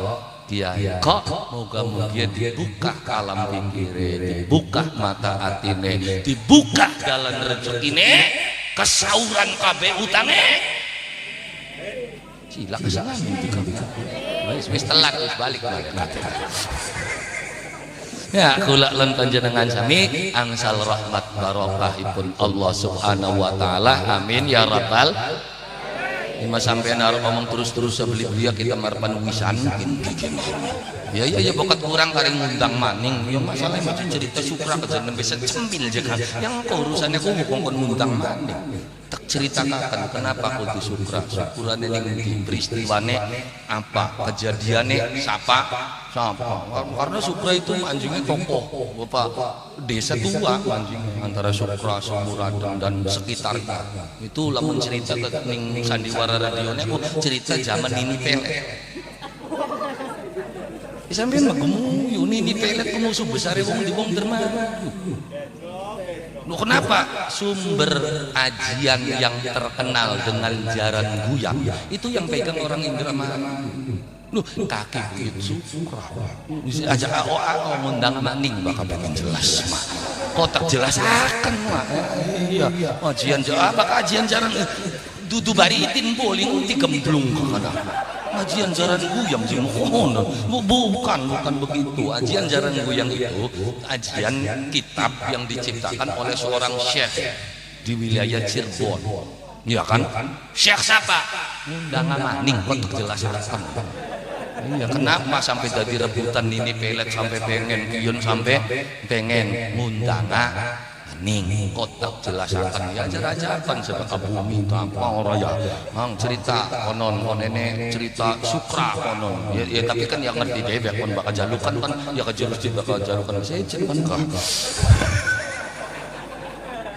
kiai. Kok moga-moga dibuka alam pinggire, dibuka mata atine, dibuka dalan rezekine, kesauran kabeh utange. Cilak kesana wis telat wis balik. Ya kula lan panjenengan sami angsal rahmat barokahipun Allah Subhanahu wa taala. Amin ya rabbal. Ima sampean arep ngomong terus-terus beli kita marpan wisan mungkin. Ya bokat kurang karing ngundang maning. Ya masalah macam cerita supra kejen bisa cemil jeung yang urusannya ku kongkon ngundang maning. Tak ceritakan kenapa kudu supra. Supurane ning peristiwane apa? Kejadiane siapa? Karena supra itu anjingnya tokoh Bapak desa tua anjing antara Supra, Sumuradeng dan sekitarnya. Itu lamun cerita ke ning sandiwara radionya aku cerita zaman Nini Pelet. Sampeyan mah gemuyu Nini Pelet ku musuh besar wong di wong Dermayu. Loh kenapa? Sumber ajian yang terkenal dengan jaran guyang itu yang pegang orang Indramayu. Loh kaki buyut Supra ajak AOA ngundang maning bakal pengen jelas mah kotak jelasakan mah iya ajian apa ajian jaran dudu baritin boling digemblung kana ajian jaran guyang sing ngono bukan begitu. Ajian jaran guyang itu ajian kitab yang diciptakan oleh seorang syekh di wilayah Cirebon. Iya kan? Syekh siapa? Undangan maning kotak jelasakan. Iya, kenapa sampai jadi rebutan Nini Pelet sampai pengen kion sampai pengen ngundanga ning kotak jelasakan ya ajar-ajaran sebab bumi tanpa orang ya mang cerita konon konene cerita Supra konon ya tapi kan yang ngerti dewek kon bakal jalukan kan ya kejurus bakal jalukan saya cerita kan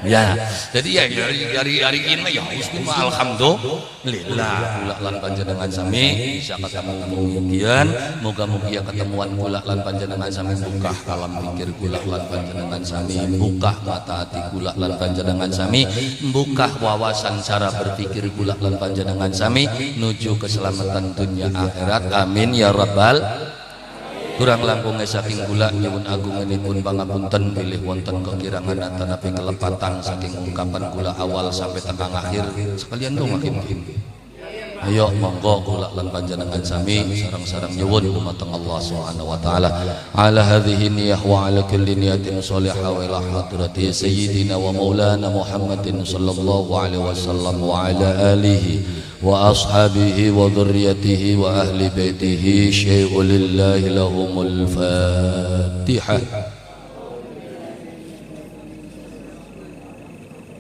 ya jadi ya hari ini ya bismillah alhamdulillah kula lan panjenengan sami bisa ketemu mugian moga-moga ketemuan kula lan panjenengan sami buka alam pikir kula lan panjenengan sami buka mata hati kula lan panjenengan sami buka wawasan cara berpikir kula lan panjenengan sami nuju keselamatan dunia akhirat. Amin ya rabbal. Kurang langkung saking kula nyuwun agunganipun pangapunten bilih wonten kekirangan atanapi kelepatan saking ungkapan kula awal sampai tekan akhir sekalian dong makin. Ayo monggo kula lan panjenengan sami sareng-sareng nyuwun dumateng Allah Subhanahu wa taala ala hadhihi niyyah wa ala kulli niyatin shalihah wa ila hadrati sayyidina wa maulana Muhammadin sallallahu alaihi wasallam wa ala alihi wa ashabihi wa dhurriyyatihi wa ahli baitihi syai'un lillahi lahumul fatihah.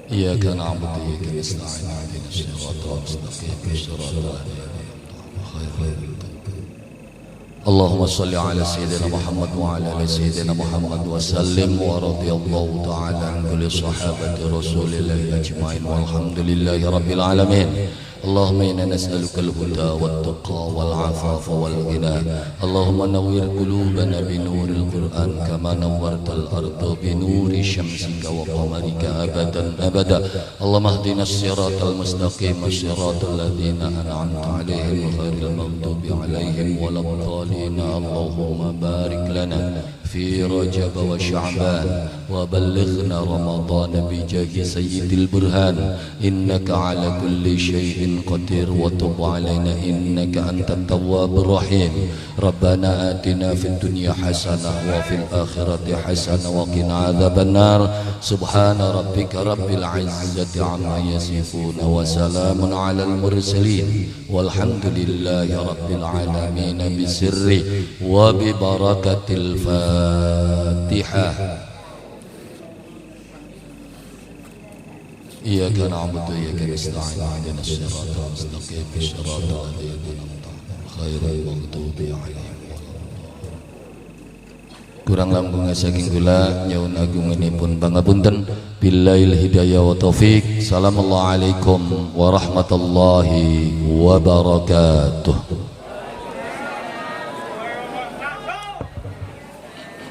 إياك نعبد وإياك نستعين اهدنا الصراط المستقيم صراط الذين أنعمت عليهم اللهم صل على سيدنا محمد وعلى آل سيدنا محمد وسلم ورضي الله تعالى عن كل صحابة رسول الله أجمعين والحمد لله رب العالمين. اللهم إنا نسألك الهدى والتقى والعفاف والغنى. اللهم نور قلوبنا بنور القرآن كما نورت الأرض بنور شمسك وقمرك أبدا أبدا. اللهم اهدنا الصراط المستقيم صراط الذين أنعمت عليهم غير المغضوب عليهم ولا الضالين. اللهم بارك لنا في رجب وشعبان وبلغنا رمضان بجاه سيد البرهان إنك على كل شيء قدير وتب علينا إنك أنت التواب الرحيم ربنا آتنا في الدنيا حسنة وفي الآخرة حسنة وقنا عذاب النار سبحان ربك رب العزة عما يصفون وسلام على المرسلين والحمد لله رب العالمين بسر وببركة الفاتحة إياك نعبد وإياك نستعين اهدنا الصراط المستقيم صراط الذين أنعمت عليهم غير المغضوب عليهم. Kurang langkungnya saking kula nyuwun agunganipun pangapunten. Billail hidayah wa taufik. Assalamualaikum warahmatullahi wabarakatuh.